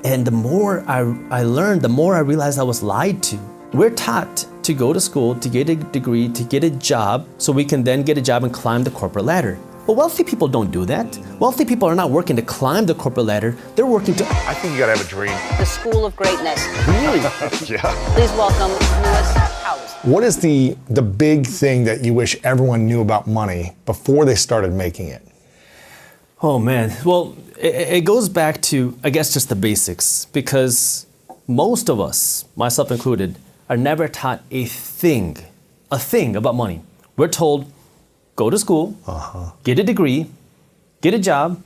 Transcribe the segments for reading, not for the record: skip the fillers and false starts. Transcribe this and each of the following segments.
And the more I learned, the more I realized I was lied to. We're taught to go to school, to get a degree, to get a job, so we can then get a job and climb the corporate ladder. But wealthy people don't do that. Wealthy people are not working to climb the corporate ladder. They're working to... I think you gotta have a dream. The School of Greatness. Really? Yeah. Please welcome Lewis Howes. What is the big thing that you wish everyone knew about money before they started making it? Oh man, well, it goes back to, I guess, just the basics, because most of us, myself included, are never taught a thing about money. We're told, go to school, get a degree, get a job,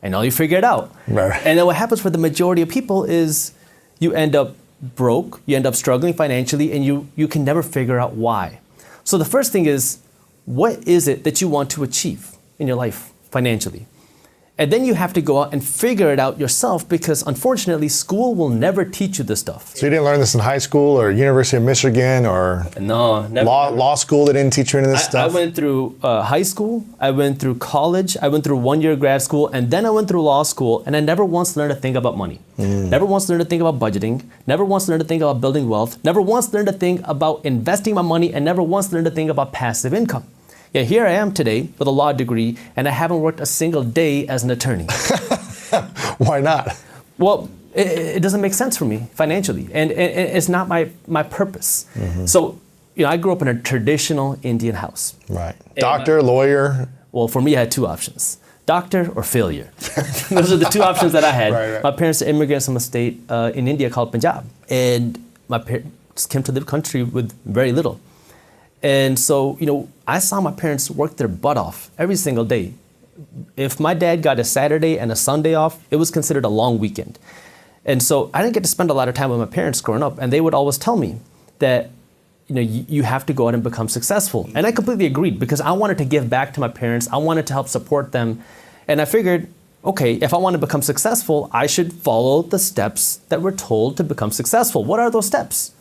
and all you figure it out. Right. And then what happens for the majority of people is you end up broke, you end up struggling financially, and you can never figure out why. So the first thing is, what is it that you want to achieve in your life financially? And then you have to go out and figure it out yourself, because unfortunately, school will never teach you this stuff. So you didn't learn this in high school or University of Michigan or No, never. law school? They didn't teach you any of this stuff? I went through high school, I went through college, I went through 1 year grad school, and then I went through law school, and I never once learned a thing about money. Never once learned a thing about budgeting, never once learned a thing about building wealth, never once learned a thing about investing my money, and never once learned a thing about passive income. Yet here I am today with a law degree, and I haven't worked a single day as an attorney. Why not? Well, it doesn't make sense for me financially, and it's not my purpose. So, I grew up in a traditional Indian house. Right. Doctor, lawyer? Well, for me, I had two options: doctor or failure. Those are the two options that I had. Right. My parents are immigrants from a state in India called Punjab, and my parents came to the country with very little. And so, I saw my parents work their butt off every single day. If my dad got a Saturday and a Sunday off, it was considered a long weekend. And so I didn't get to spend a lot of time with my parents growing up. And they would always tell me that, you have to go out and become successful. And I completely agreed, because I wanted to give back to my parents. I wanted to help support them. And I figured, okay, if I want to become successful, I should follow the steps that we're told to become successful. What are those steps?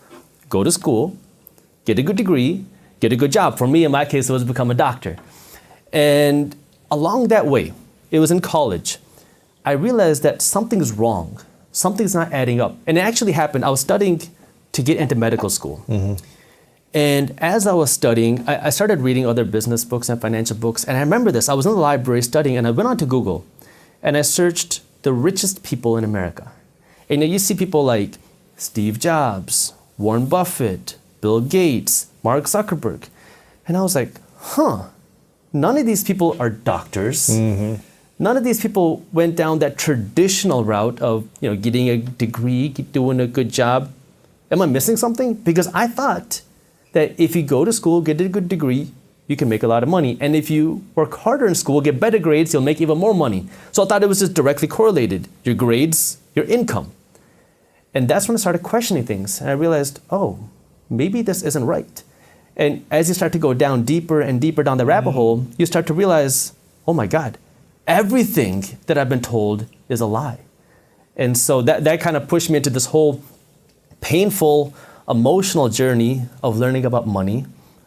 Go to school, get a good degree, get a good job. For me, in my case, it was become a doctor. And along that way, it was in college, I realized that something's wrong. Something's not adding up. And it actually happened. I was studying to get into medical school. And as I was studying, I started reading other business books and financial books. And I remember this. I was in the library studying, and I went onto Google, and I searched the richest people in America. And you see people like Steve Jobs, Warren Buffett, Bill Gates, Mark Zuckerberg. And I was like, none of these people are doctors. None of these people went down that traditional route of, getting a degree, doing a good job. Am I missing something? Because I thought that if you go to school, get a good degree, you can make a lot of money. And if you work harder in school, get better grades, you'll make even more money. So I thought it was just directly correlated. Your grades, your income. And that's when I started questioning things. And I realized, maybe this isn't right. And as you start to go down deeper and deeper down the rabbit hole, you start to realize, oh my God, everything that I've been told is a lie. And so that kind of pushed me into this whole painful, emotional journey of learning about money,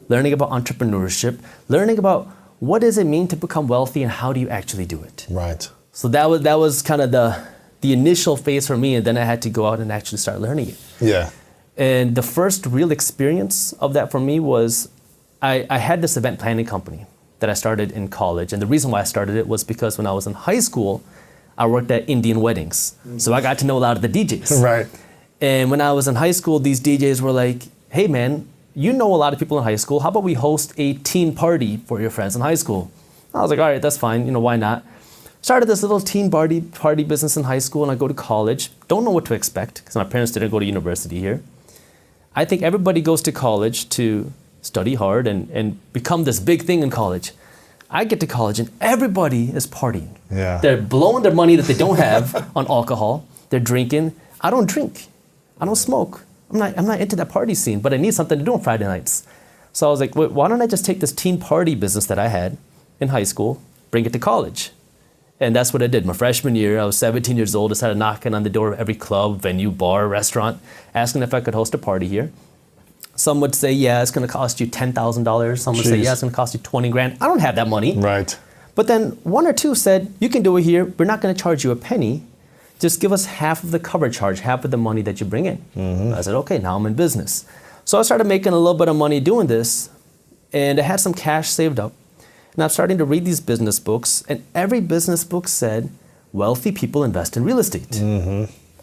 learning about entrepreneurship, learning about what does it mean to become wealthy and how do you actually do it. Right. So that was kind of the initial phase for me, and then I had to go out and actually start learning it. Yeah. And the first real experience of that for me was I had this event planning company that I started in college. And the reason why I started it was because when I was in high school, I worked at Indian weddings. So I got to know a lot of the DJs. Right. And when I was in high school, these DJs were like, hey man, you know a lot of people in high school. How about we host a teen party for your friends in high school? I was like, all right, that's fine. Why not? Started this little teen party business in high school, and I go to college. Don't know what to expect because my parents didn't go to university here. I think everybody goes to college to study hard and become this big thing in college. I get to college and everybody is partying. Yeah. They're blowing their money that they don't have on alcohol. They're drinking. I don't drink. I don't smoke. I'm not into that party scene, but I need something to do on Friday nights. So I was like, why don't I just take this teen party business that I had in high school, bring it to college? And that's what I did. My freshman year, I was 17 years old. I started knocking on the door of every club, venue, bar, restaurant, asking if I could host a party here. Some would say, yeah, it's going to cost you $10,000. Some would say, yeah, it's going to cost you 20 grand. I don't have that money. Right. But then one or two said, you can do it here. We're not going to charge you a penny. just give us half of the cover charge, half of the money that you bring in. I said, okay, now I'm in business. So I started making a little bit of money doing this, and I had some cash saved up. And I'm starting to read these business books, and every business book said, wealthy people invest in real estate.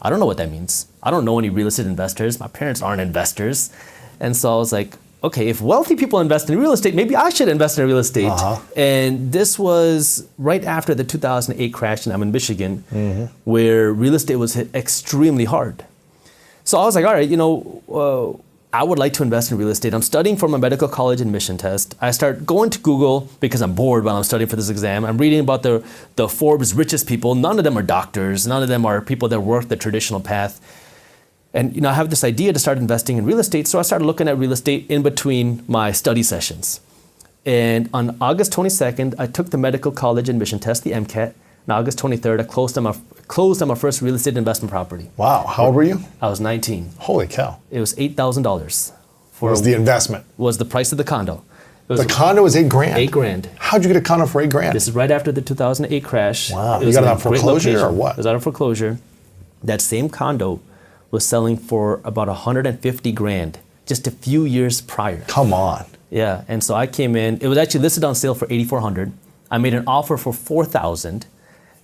I don't know what that means. I don't know any real estate investors. My parents aren't investors. And so I was like, okay, if wealthy people invest in real estate, maybe I should invest in real estate. And this was right after the 2008 crash, and I'm in Michigan, where real estate was hit extremely hard. So I was like, all right, I would like to invest in real estate. I'm studying for my medical college admission test. I start going to Google because I'm bored while I'm studying for this exam. I'm reading about the Forbes richest people. None of them are doctors. None of them are people that work the traditional path. And I have this idea to start investing in real estate. So I started looking at real estate in between my study sessions. And on August 22nd, I took the medical college admission test, the MCAT. On August 23rd, I closed on my first real estate investment property. Wow. How old were you? I was 19. Holy cow. It was $8,000. Was the investment? Was the price of the condo. The condo was $8 grand? $8 grand. How'd you get a condo for $8 grand? This is right after the 2008 crash. Wow. You got it on foreclosure or what? It was out of foreclosure. That same condo was selling for about $150 grand just a few years prior. Come on. Yeah. And so I came in. It was actually listed on sale for $8,400. I made an offer for $4,000.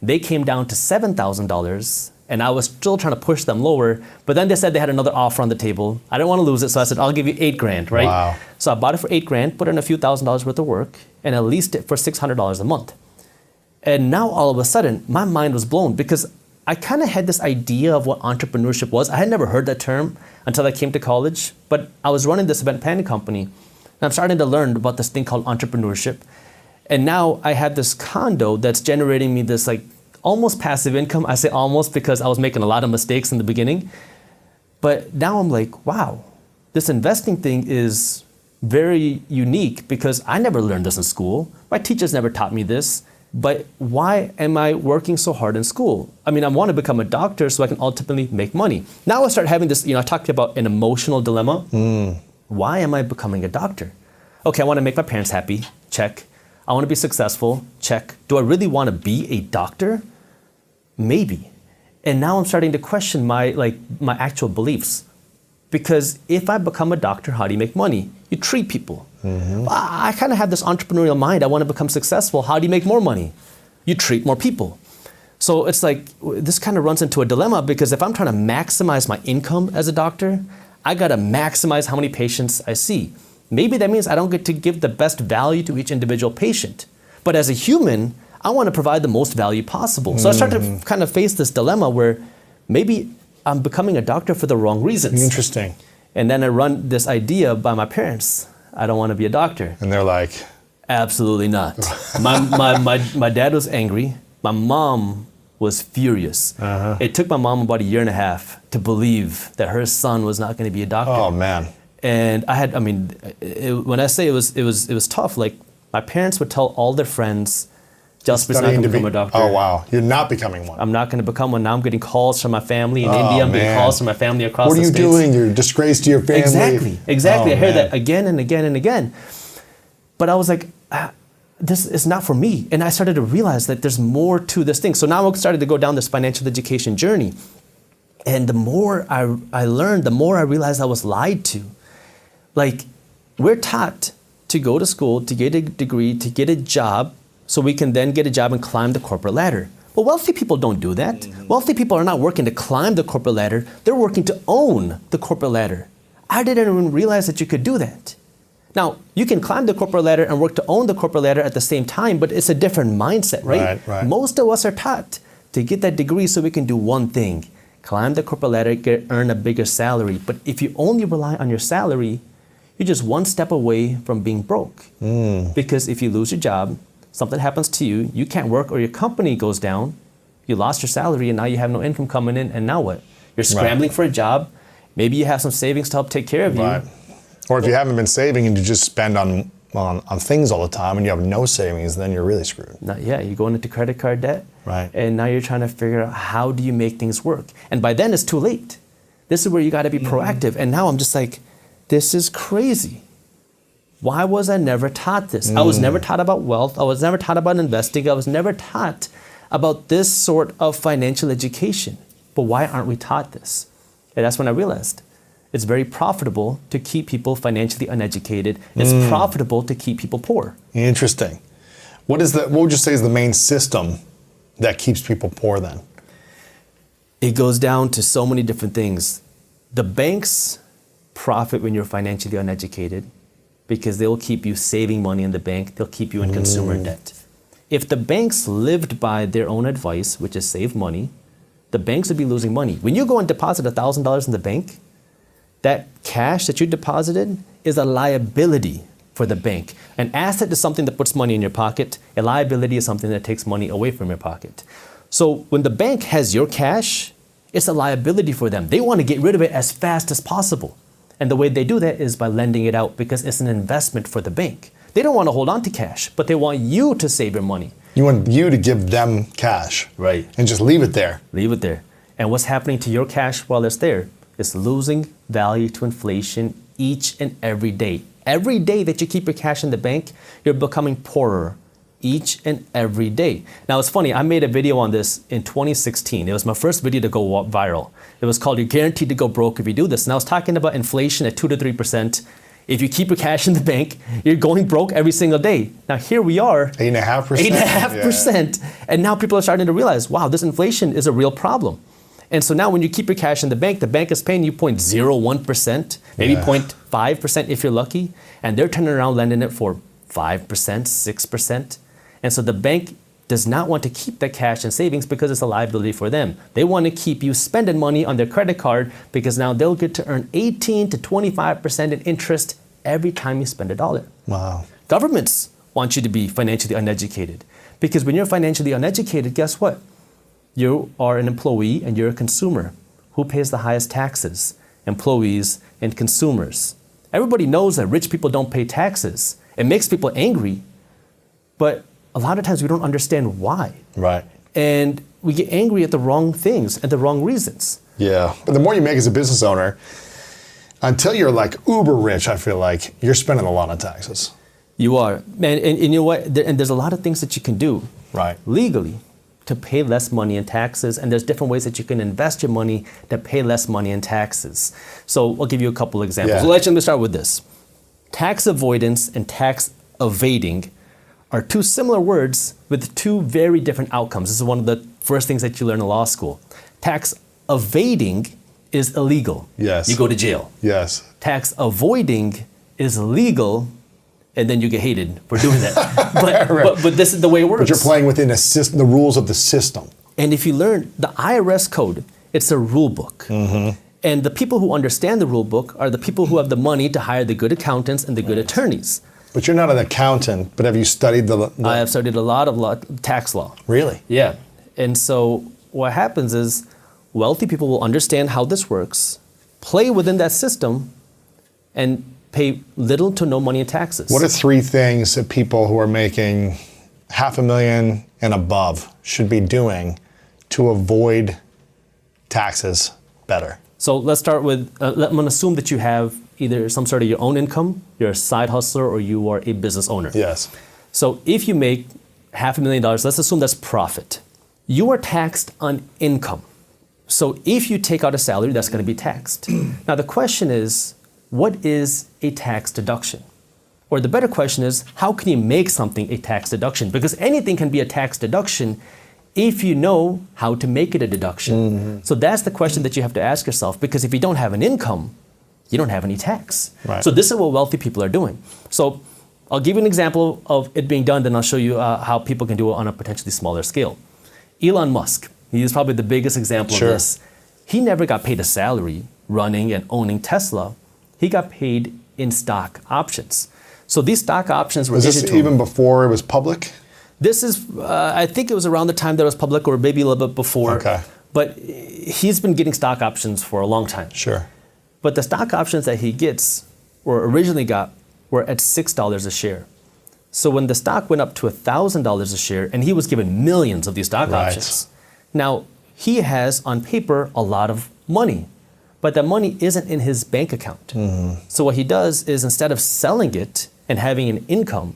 They came down to $7,000, and I was still trying to push them lower, but then they said they had another offer on the table. I didn't want to lose it, so I said, I'll give you $8 grand, right? Wow. So I bought it for $8 grand, put in a few $1,000s worth of work, and I leased it for $600 a month. And now all of a sudden, my mind was blown because I kind of had this idea of what entrepreneurship was. I had never heard that term until I came to college, but I was running this event planning company, and I'm starting to learn about this thing called entrepreneurship. And now I had this condo that's generating me this like almost passive income. I say almost because I was making a lot of mistakes in the beginning. But now I'm like, wow, this investing thing is very unique because I never learned this in school. My teachers never taught me this. But why am I working so hard in school? I mean, I want to become a doctor so I can ultimately make money. Now I start having this, I talked about an emotional dilemma. Why am I becoming a doctor? Okay, I want to make my parents happy. Check. I want to be successful. Check. Do I really want to be a doctor? Maybe. And now I'm starting to question my actual beliefs. Because if I become a doctor, how do you make money? You treat people. I kind of have this entrepreneurial mind. I want to become successful. How do you make more money? You treat more people. So it's like, this kind of runs into a dilemma because if I'm trying to maximize my income as a doctor, I got to maximize how many patients I see. Maybe that means I don't get to give the best value to each individual patient. But as a human, I want to provide the most value possible. So I started to kind of face this dilemma where maybe I'm becoming a doctor for the wrong reasons. Interesting. And then I run this idea by my parents. I don't want to be a doctor. And they're like, absolutely not. My dad was angry. My mom was furious. It took my mom about 1.5 years to believe that her son was not going to be a doctor. Oh man. And when I say it was tough, like my parents would tell all their friends, Jasper's not going to become a doctor. Oh wow, you're not becoming one. I'm not going to become one. Now I'm getting calls from my family in India. I'm getting calls from my family across the States. What are you doing? You're a disgrace to your family. Exactly. I heard that again and again and again. But I was like, this is not for me. And I started to realize that there's more to this thing. So now I started to go down this financial education journey. And the more I learned, the more I realized I was lied to. Like, we're taught to go to school, to get a degree, to get a job, so we can then get a job and climb the corporate ladder. But wealthy people don't do that. Wealthy people are not working to climb the corporate ladder. They're working to own the corporate ladder. I didn't even realize that you could do that. Now, you can climb the corporate ladder and work to own the corporate ladder at the same time, but it's a different mindset, right? Right. Most of us are taught to get that degree so we can do one thing, climb the corporate ladder, earn a bigger salary. But if you only rely on your salary, you're just one step away from being broke. Because if you lose your job, something happens to you, you can't work or your company goes down, you lost your salary and now you have no income coming in, and now what? You're scrambling for a job, maybe you have some savings to help take care of you. Right. Or if you haven't been saving and you just spend on things all the time and you have no savings, then you're really screwed. You're going into credit card debt, right? And now you're trying to figure out how do you make things work. And by then it's too late. This is where you gotta be proactive. And now I'm just like, this is crazy. Why was I never taught this? I was never taught about wealth. I was never taught about investing. I was never taught about this sort of financial education. But why aren't we taught this? And that's when I realized it's very profitable to keep people financially uneducated. It's profitable to keep people poor. Interesting. What would you say is the main system that keeps people poor then? It goes down to so many different things. The banks profit when you're financially uneducated because they'll keep you saving money in the bank. They'll keep you in consumer debt. If the banks lived by their own advice, which is save money, the banks would be losing money. When you go and deposit $1,000 in the bank, that cash that you deposited is a liability for the bank. An asset is something that puts money in your pocket. A liability is something that takes money away from your pocket. So when the bank has your cash, it's a liability for them. They want to get rid of it as fast as possible. And the way they do that is by lending it out because it's an investment for the bank. They don't want to hold on to cash, but they want you to save your money. You want you to give them cash. Right. And just leave it there. Leave it there. And what's happening to your cash while it's there? It's losing value to inflation each and every day. Every day that you keep your cash in the bank, you're becoming poorer each and every day. Now it's funny, I made a video on this in 2016. It was my first video to go viral. It was called You're Guaranteed to Go Broke If You Do This. And I was talking about inflation at 2 to 3%. If you keep your cash in the bank, you're going broke every single day. Now here we are. 8.5%. 8.5%. Yeah. And now people are starting to realize, wow, this inflation is a real problem. And so now when you keep your cash in the bank is paying you 0.01%, maybe 0.5% if you're lucky, and they're turning around lending it for 5%, 6%. And so the bank does not want to keep that cash in savings because it's a liability for them. They want to keep you spending money on their credit card because now they'll get to earn 18 to 25% in interest every time you spend $1. Wow. Governments want you to be financially uneducated because when you're financially uneducated, guess what? You are an employee and you're a consumer. Who pays the highest taxes? Employees and consumers. Everybody knows that rich people don't pay taxes. It makes people angry, but a lot of times we don't understand why. Right. And we get angry at the wrong things and the wrong reasons. Yeah. But the more you make as a business owner, until you're like uber rich, I feel like you're spending a lot on taxes. You are. And you know what? And there's a lot of things that you can do legally to pay less money in taxes. And there's different ways that you can invest your money to pay less money in taxes. So I'll give you a couple examples. Yeah. So let me start with this. Tax avoidance and tax evading are two similar words with two very different outcomes. This is one of the first things that you learn in law school. Tax evading is illegal. Yes. You go to jail. Yes. Tax avoiding is legal, and then you get hated for doing that. But this is the way it works. But you're playing within the rules of the system. And if you learn the IRS code, it's a rule book. Mm-hmm. And the people who understand the rule book are the people who have the money to hire the good accountants and the good attorneys. But you're not an accountant, but have you studied the I have studied a lot of tax law. Really? Yeah. And so what happens is wealthy people will understand how this works, play within that system, and pay little to no money in taxes. What are 3 things that people who are making $500,000 and above should be doing to avoid taxes better? So let's start with, I'm going to assume that you have either some sort of your own income, you're a side hustler, or you are a business owner. Yes. So if you make $500,000, let's assume that's profit. You are taxed on income. So if you take out a salary, that's going to be taxed. Now the question is, what is a tax deduction? Or the better question is, how can you make something a tax deduction? Because anything can be a tax deduction if you know how to make it a deduction. Mm-hmm. So that's the question that you have to ask yourself, because if you don't have an income, you don't have any tax. Right. So this is what wealthy people are doing. So I'll give you an example of it being done, then I'll show you how people can do it on a potentially smaller scale. Elon Musk, he is probably the biggest example of this. He never got paid a salary running and owning Tesla. He got paid in stock options. So these stock options were Was this even before it was public? This is, I think it was around the time that it was public, or maybe a little bit before. Okay. But he's been getting stock options for a long time. Sure. But the stock options that he gets, or originally got, were at $6 a share. So when the stock went up to $1,000 a share, and he was given millions of these stock options. Now, he has, on paper, a lot of money, but that money isn't in his bank account. Mm-hmm. So what he does is, instead of selling it and having an income,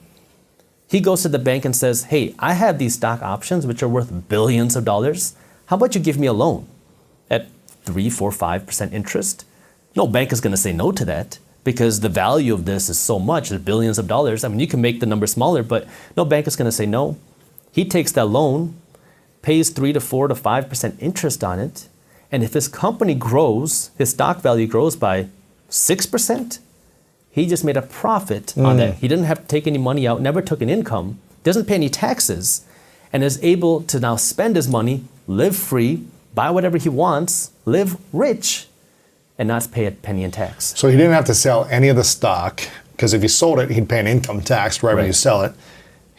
he goes to the bank and says, hey, I have these stock options which are worth billions of dollars. How about you give me a loan? at 3, 4, 5% interest, no bank is going to say no to that because the value of this is so much, it's billions of dollars. I mean, you can make the number smaller, but no bank is going to say no. He takes that loan, pays 3 to 4 to 5% interest on it, and if his company grows, his stock value grows by 6%, he just made a profit on that. He didn't have to take any money out, never took an income, doesn't pay any taxes, and is able to now spend his money, live free, buy whatever he wants, live rich, and not pay a penny in tax. So he didn't have to sell any of the stock, because if he sold it, he'd pay an income tax right when you sell it.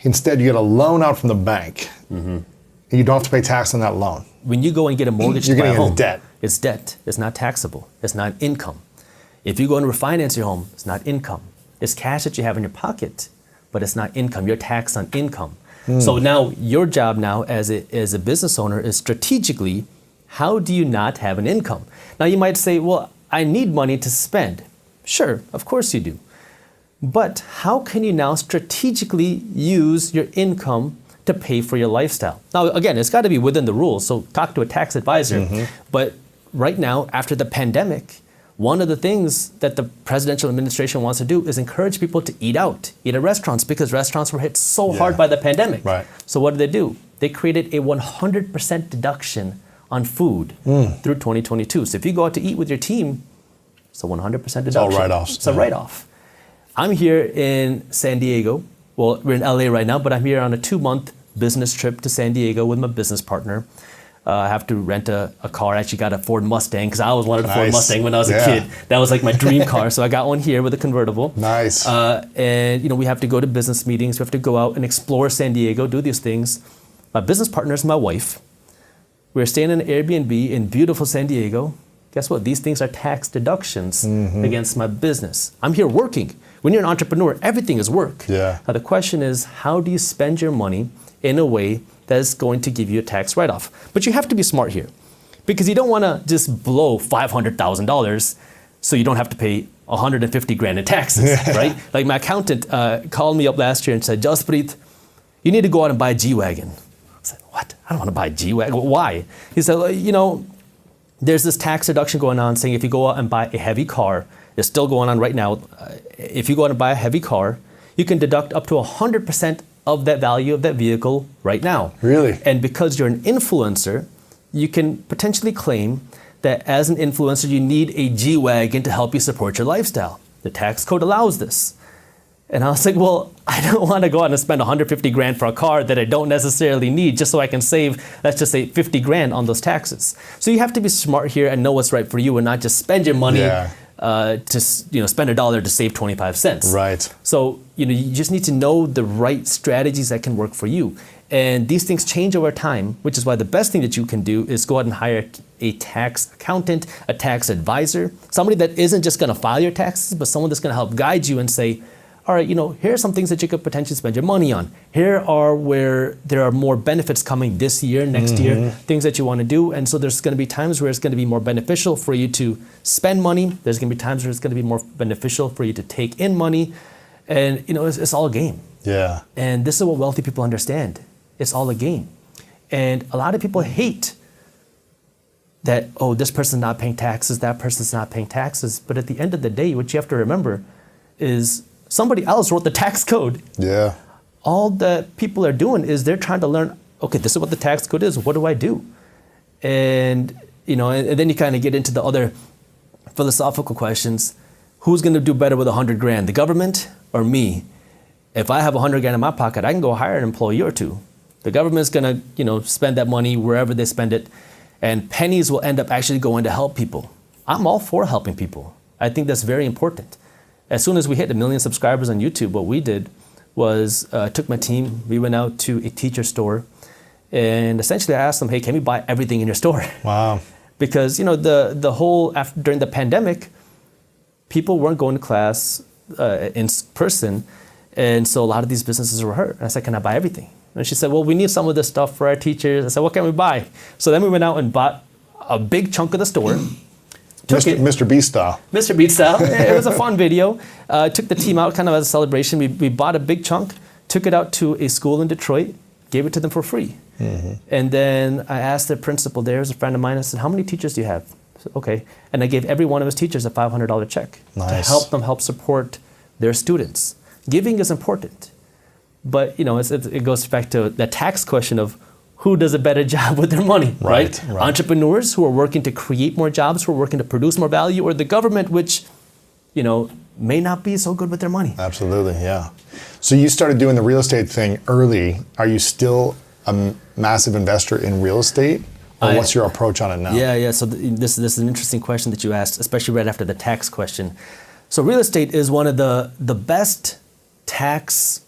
Instead, you get a loan out from the bank. And you don't have to pay tax on that loan. When you go and get a mortgage You're to buy a getting home, into debt. it's debt. It's not taxable. It's not income. If you go and refinance your home, it's not income. It's cash that you have in your pocket, but it's not income. You're taxed on income. So now your job now as a business owner is strategically, how do you not have an income? Now you might say, well, I need money to spend. Sure, of course you do. But how can you now strategically use your income to pay for your lifestyle? Now, again, it's got to be within the rules, so talk to a tax advisor. But right now, after the pandemic, one of the things that the presidential administration wants to do is encourage people to eat out, eat at restaurants, because restaurants were hit so hard by the pandemic. So what did? They created a 100% deduction on food through 2022. So if you go out to eat with your team, it's a 100% deduction. It's all write-offs. It's a write-off. I'm here in San Diego. Well, we're in LA right now, but I'm here on a 2-month business trip to San Diego with my business partner. I have to rent a car. I actually got a Ford Mustang because I always wanted a Ford Mustang when I was a kid. That was like my dream car. So I got one here with a convertible. Nice. And we have to go to business meetings. We have to go out and explore San Diego, do these things. My business partner is my wife. We're staying in an Airbnb in beautiful San Diego. Guess what? These things are tax deductions against my business. I'm here working. When you're an entrepreneur, everything is work. Now the question is, how do you spend your money in a way that is going to give you a tax write-off? But you have to be smart here, because you don't want to just blow $500,000 so you don't have to pay 150 grand in taxes, right? Like my accountant called me up last year and said, Jaspreet, you need to go out and buy a G-Wagon. I said, what? I don't want to buy a G-Wagon. Why? He said, well, there's this tax deduction going on saying if you go out and buy a heavy car, it's still going on right now. If you go out and buy a heavy car, you can deduct up to 100% of that value of that vehicle right now. Really? And because you're an influencer, you can potentially claim that as an influencer, you need a G-Wagon to help you support your lifestyle. The tax code allows this. And I was like, well, I don't want to go out and spend 150 grand for a car that I don't necessarily need just so I can save, let's just say 50 grand on those taxes. So you have to be smart here and know what's right for you and not just spend your money to spend $1 to save 25 cents. Right. So you just need to know the right strategies that can work for you. And these things change over time, which is why the best thing that you can do is go out and hire a tax accountant, a tax advisor, somebody that isn't just going to file your taxes, but someone that's going to help guide you and say, all right, here are some things that you could potentially spend your money on. Here are where there are more benefits coming this year, next year, things that you want to do. And so there's going to be times where it's going to be more beneficial for you to spend money. There's going to be times where it's going to be more beneficial for you to take in money. And, it's all a game. Yeah. And this is what wealthy people understand. It's all a game. And a lot of people hate that, this person's not paying taxes, that person's not paying taxes. But at the end of the day, what you have to remember is somebody else wrote the tax code. Yeah. All that people are doing is they're trying to learn, okay, this is what the tax code is. What do I do? And, and then you kind of get into the other philosophical questions. Who's going to do better with 100 grand, the government or me? If I have 100 grand in my pocket, I can go hire an employee or two. The government's going to, spend that money wherever they spend it, and pennies will end up actually going to help people. I'm all for helping people. I think that's very important. As soon as we hit 1 million subscribers on YouTube, what we did was took my team, we went out to a teacher store, and essentially I asked them, hey, can we buy everything in your store? Wow. Because, the whole, during the pandemic, people weren't going to class in person, and so a lot of these businesses were hurt. And I said, can I buy everything? And she said, well, we need some of this stuff for our teachers. I said, what can we buy? So then we went out and bought a big chunk of the store. Mr. Beast style. Mr. Beast style. It was a fun video. Took the team out kind of as a celebration. We bought a big chunk, took it out to a school in Detroit, gave it to them for free. And then I asked the principal there, as a friend of mine, I said, how many teachers do you have? I said, okay. And I gave every one of his teachers a $500 check to help them help support their students. Giving is important. But it goes back to the tax question of who does a better job with their money, right? Entrepreneurs who are working to create more jobs, who are working to produce more value, or the government, which, may not be so good with their money. Absolutely, yeah. So you started doing the real estate thing early. Are you still a massive investor in real estate? Or what's your approach on it now? Yeah. So this is an interesting question that you asked, especially right after the tax question. So real estate is one of the best tax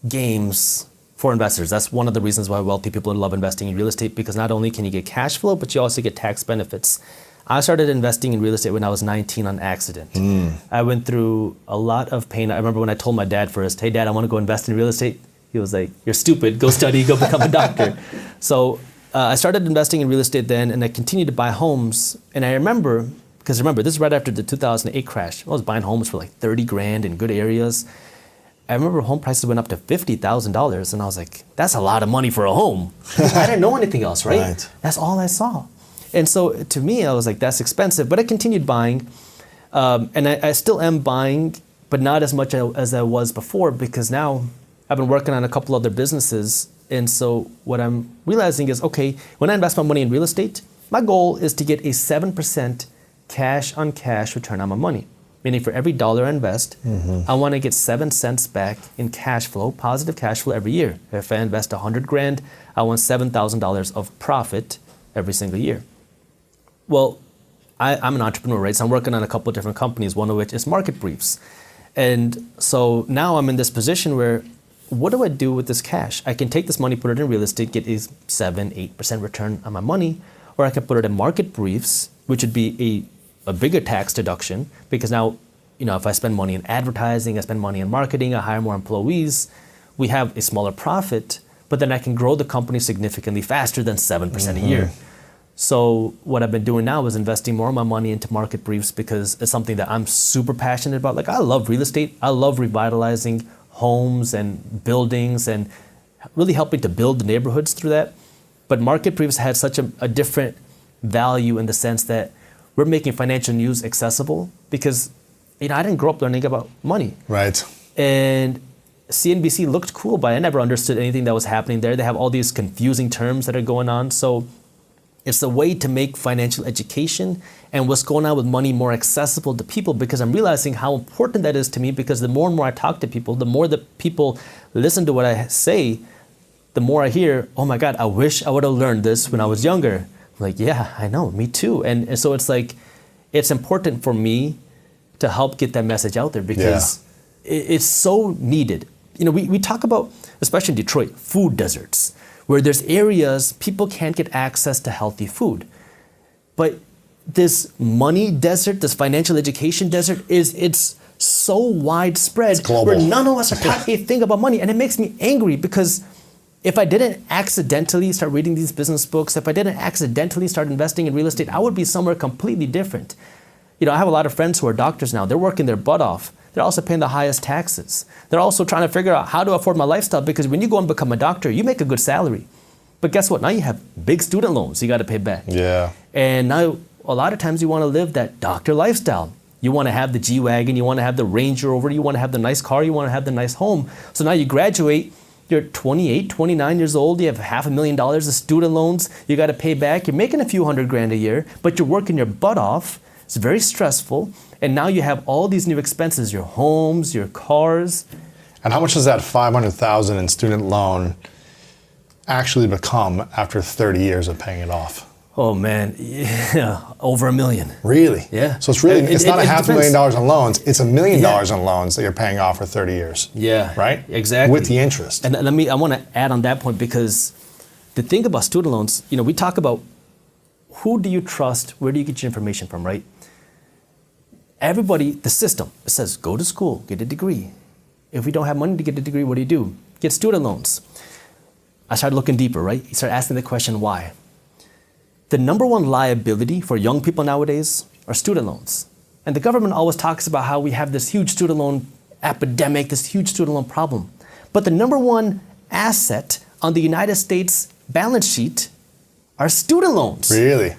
games for investors. That's one of the reasons why wealthy people love investing in real estate, because not only can you get cash flow, but you also get tax benefits. I started investing in real estate when I was 19 on accident. I went through a lot of pain. I remember when I told my dad first, hey dad, I want to go invest in real estate. He was like, you're stupid, go study, go become a doctor. So I started investing in real estate then, and I continued to buy homes. And I remember, this is right after the 2008 crash. I was buying homes for like 30 grand in good areas. I remember home prices went up to $50,000, and I was like, that's a lot of money for a home. I didn't know anything else, right? That's all I saw. And so to me, I was like, that's expensive. But I continued buying, and I still am buying, but not as much as I was before, because now I've been working on a couple other businesses. And so what I'm realizing is, okay, when I invest my money in real estate, my goal is to get a 7% cash on cash return on my money. Meaning for every dollar I invest, I want to get 7 cents back in cash flow, positive cash flow every year. If I invest 100 grand, I want $7,000 of profit every single year. Well, I'm an entrepreneur, right? So I'm working on a couple of different companies, one of which is Market Briefs. And so now I'm in this position where, what do I do with this cash? I can take this money, put it in real estate, get a 7-8% return on my money, or I can put it in Market Briefs, which would be a bigger tax deduction, because now, if I spend money in advertising, I spend money in marketing, I hire more employees, we have a smaller profit, but then I can grow the company significantly faster than 7% a year. So what I've been doing now is investing more of my money into Market Briefs, because it's something that I'm super passionate about. Like, I love real estate. I love revitalizing homes and buildings and really helping to build the neighborhoods through that. But Market Briefs had such a different value in the sense that we're making financial news accessible, because I didn't grow up learning about money. Right. And CNBC looked cool, but I never understood anything that was happening there. They have all these confusing terms that are going on. So it's a way to make financial education and what's going on with money more accessible to people, because I'm realizing how important that is to me, because the more and more I talk to people, the more that people listen to what I say, the more I hear, oh my God, I wish I would have learned this when I was younger. I'm like, yeah, I know, me too. And so it's like, it's important for me to help get that message out there, because it's so needed. We talk about, especially in Detroit, food deserts, where there's areas people can't get access to healthy food. But this money desert, this financial education desert, it's so widespread, where none of us are taught a thing about money. And it makes me angry, because if I didn't accidentally start reading these business books, if I didn't accidentally start investing in real estate, I would be somewhere completely different. I have a lot of friends who are doctors now. They're working their butt off. They're also paying the highest taxes. They're also trying to figure out how to afford my lifestyle, because when you go and become a doctor, you make a good salary. But guess what? Now you have big student loans you got to pay back. Yeah. And now a lot of times you want to live that doctor lifestyle. You want to have the G-Wagon, you want to have the Range Rover, you want to have the nice car, you want to have the nice home. So now you graduate, you're 28, 29 years old, you have $500,000 of student loans you got to pay back. You're making a few $100 grand a year, but you're working your butt off. It's very stressful. And now you have all these new expenses, your homes, your cars. And how much does that $500,000 in student loan actually become after 30 years of paying it off? Oh man, yeah, over $1 million. Really? Yeah. So it's really, it's not $500,000 in loans, it's $1 million in loans that you're paying off for 30 years. Yeah. Right? Exactly. With the interest. And I want to add on that point, because the thing about student loans, we talk about who do you trust, where do you get your information from, right? Everybody, the system, it says go to school, get a degree. If we don't have money to get a degree, what do? Get student loans. I started looking deeper, right? You start asking the question, why? The number one liability for young people nowadays are student loans. And the government always talks about how we have this huge student loan epidemic, this huge student loan problem. But the number one asset on the United States balance sheet are student loans. Really?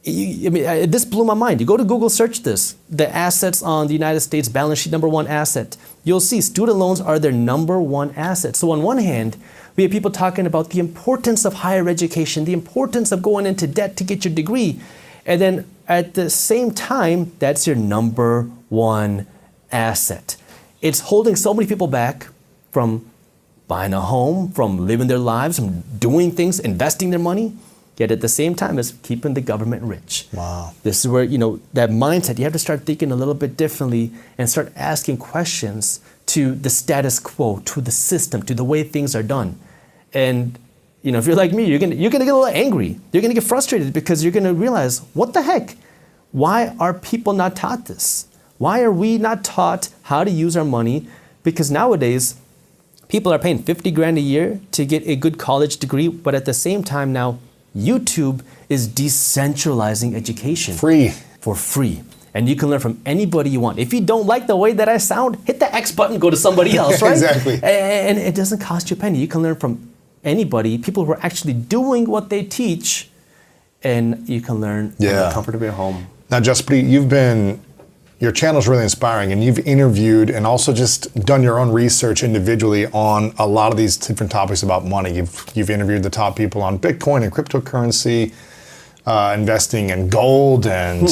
This blew my mind. You go to Google, search this. The assets on the United States balance sheet, number one asset. You'll see student loans are their number one asset. So on one hand, we have people talking about the importance of higher education, the importance of going into debt to get your degree. And then at the same time, that's your number one asset. It's holding so many people back from buying a home, from living their lives, from doing things, investing their money. Yet at the same time, it's keeping the government rich. Wow. This is where, that mindset, you have to start thinking a little bit differently and start asking questions to the status quo, to the system, to the way things are done. And, if you're like me, you're gonna get a little angry. You're gonna get frustrated because you're gonna realize, what the heck? Why are people not taught this? Why are we not taught how to use our money? Because nowadays, people are paying 50 grand a year to get a good college degree, but at the same time now, YouTube is decentralizing education. Free. For free. And you can learn from anybody you want. If you don't like the way that I sound, hit the X button, go to somebody else, right? Exactly. And it doesn't cost you a penny. You can learn from anybody, people who are actually doing what they teach, and you can learn from the comfort of your home. Now, Jaspreet, your channel is really inspiring, and you've interviewed and also just done your own research individually on a lot of these different topics about money. You've interviewed the top people on Bitcoin and cryptocurrency, investing in gold and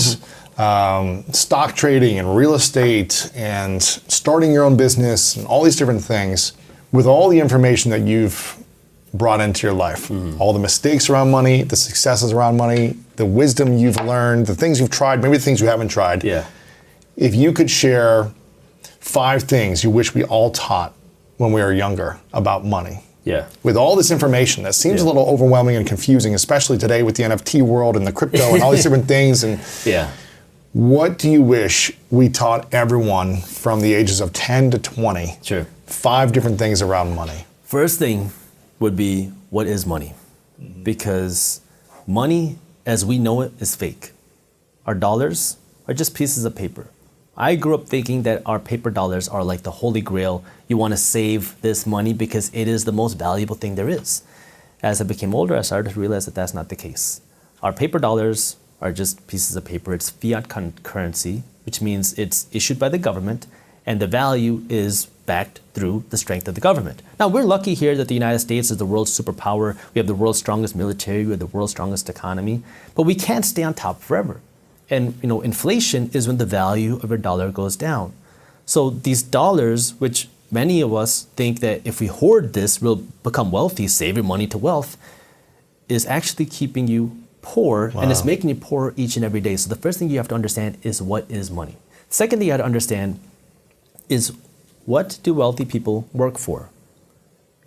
stock trading and real estate and starting your own business and all these different things. With all the information that you've brought into your life, all the mistakes around money, the successes around money, the wisdom you've learned, the things you've tried, maybe the things you haven't tried. Yeah. If you could share 5 things you wish we all taught when we were younger about money. Yeah. With all this information that seems a little overwhelming and confusing, especially today with the NFT world and the crypto and all these different things. And what do you wish we taught everyone from the ages of 10 to 20? Sure. 5 different things around money. First thing would be, what is money? Because money, as we know it, is fake. Our dollars are just pieces of paper. I grew up thinking that our paper dollars are like the holy grail. You want to save this money because it is the most valuable thing there is. As I became older, I started to realize that that's not the case. Our paper dollars are just pieces of paper. It's fiat currency, which means it's issued by the government, and the value is backed through the strength of the government. Now, we're lucky here that the United States is the world's superpower. We have the world's strongest military. We have the world's strongest economy. But we can't stay on top forever. And inflation is when the value of your dollar goes down. So these dollars, which many of us think that if we hoard this, we'll become wealthy, save your money to wealth, is actually keeping you poor, and it's making you poorer each and every day. So the first thing you have to understand is, what is money? The second thing you have to understand is, what do wealthy people work for?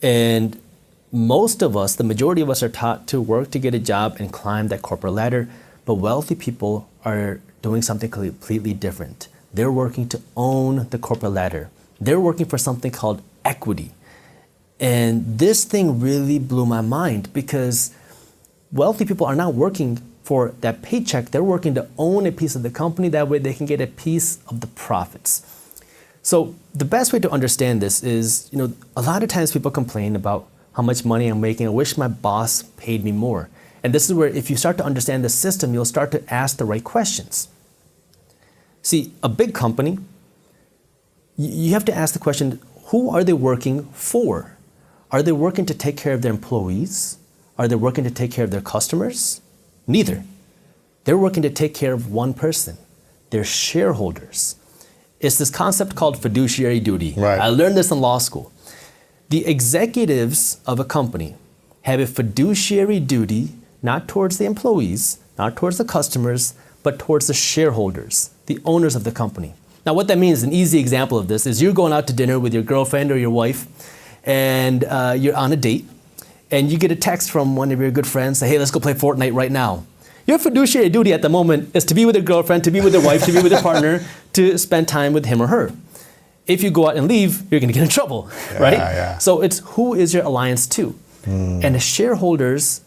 And most of us, the majority of us, are taught to work to get a job and climb that corporate ladder. But wealthy people are doing something completely different. They're working to own the corporate ladder. They're working for something called equity. And this thing really blew my mind, because wealthy people are not working for that paycheck. They're working to own a piece of the company. That way they can get a piece of the profits. So the best way to understand this is, a lot of times people complain about how much money I'm making. I wish my boss paid me more. And this is where, if you start to understand the system, you'll start to ask the right questions. See, a big company, you have to ask the question, who are they working for? Are they working to take care of their employees? Are they working to take care of their customers? Neither. They're working to take care of one person, their shareholders. It's this concept called fiduciary duty. Right. I learned this in law school. The executives of a company have a fiduciary duty, not towards the employees, not towards the customers, but towards the shareholders, the owners of the company. Now, what that means, an easy example of this is, you're going out to dinner with your girlfriend or your wife, and you're on a date, and you get a text from one of your good friends, say, hey, let's go play Fortnite right now. Your fiduciary duty at the moment is to be with your girlfriend, to be with your wife, to be with your partner, to spend time with him or her. If you go out and leave, you're going to get in trouble, right? Yeah. So it's, who is your alliance to? And the shareholders,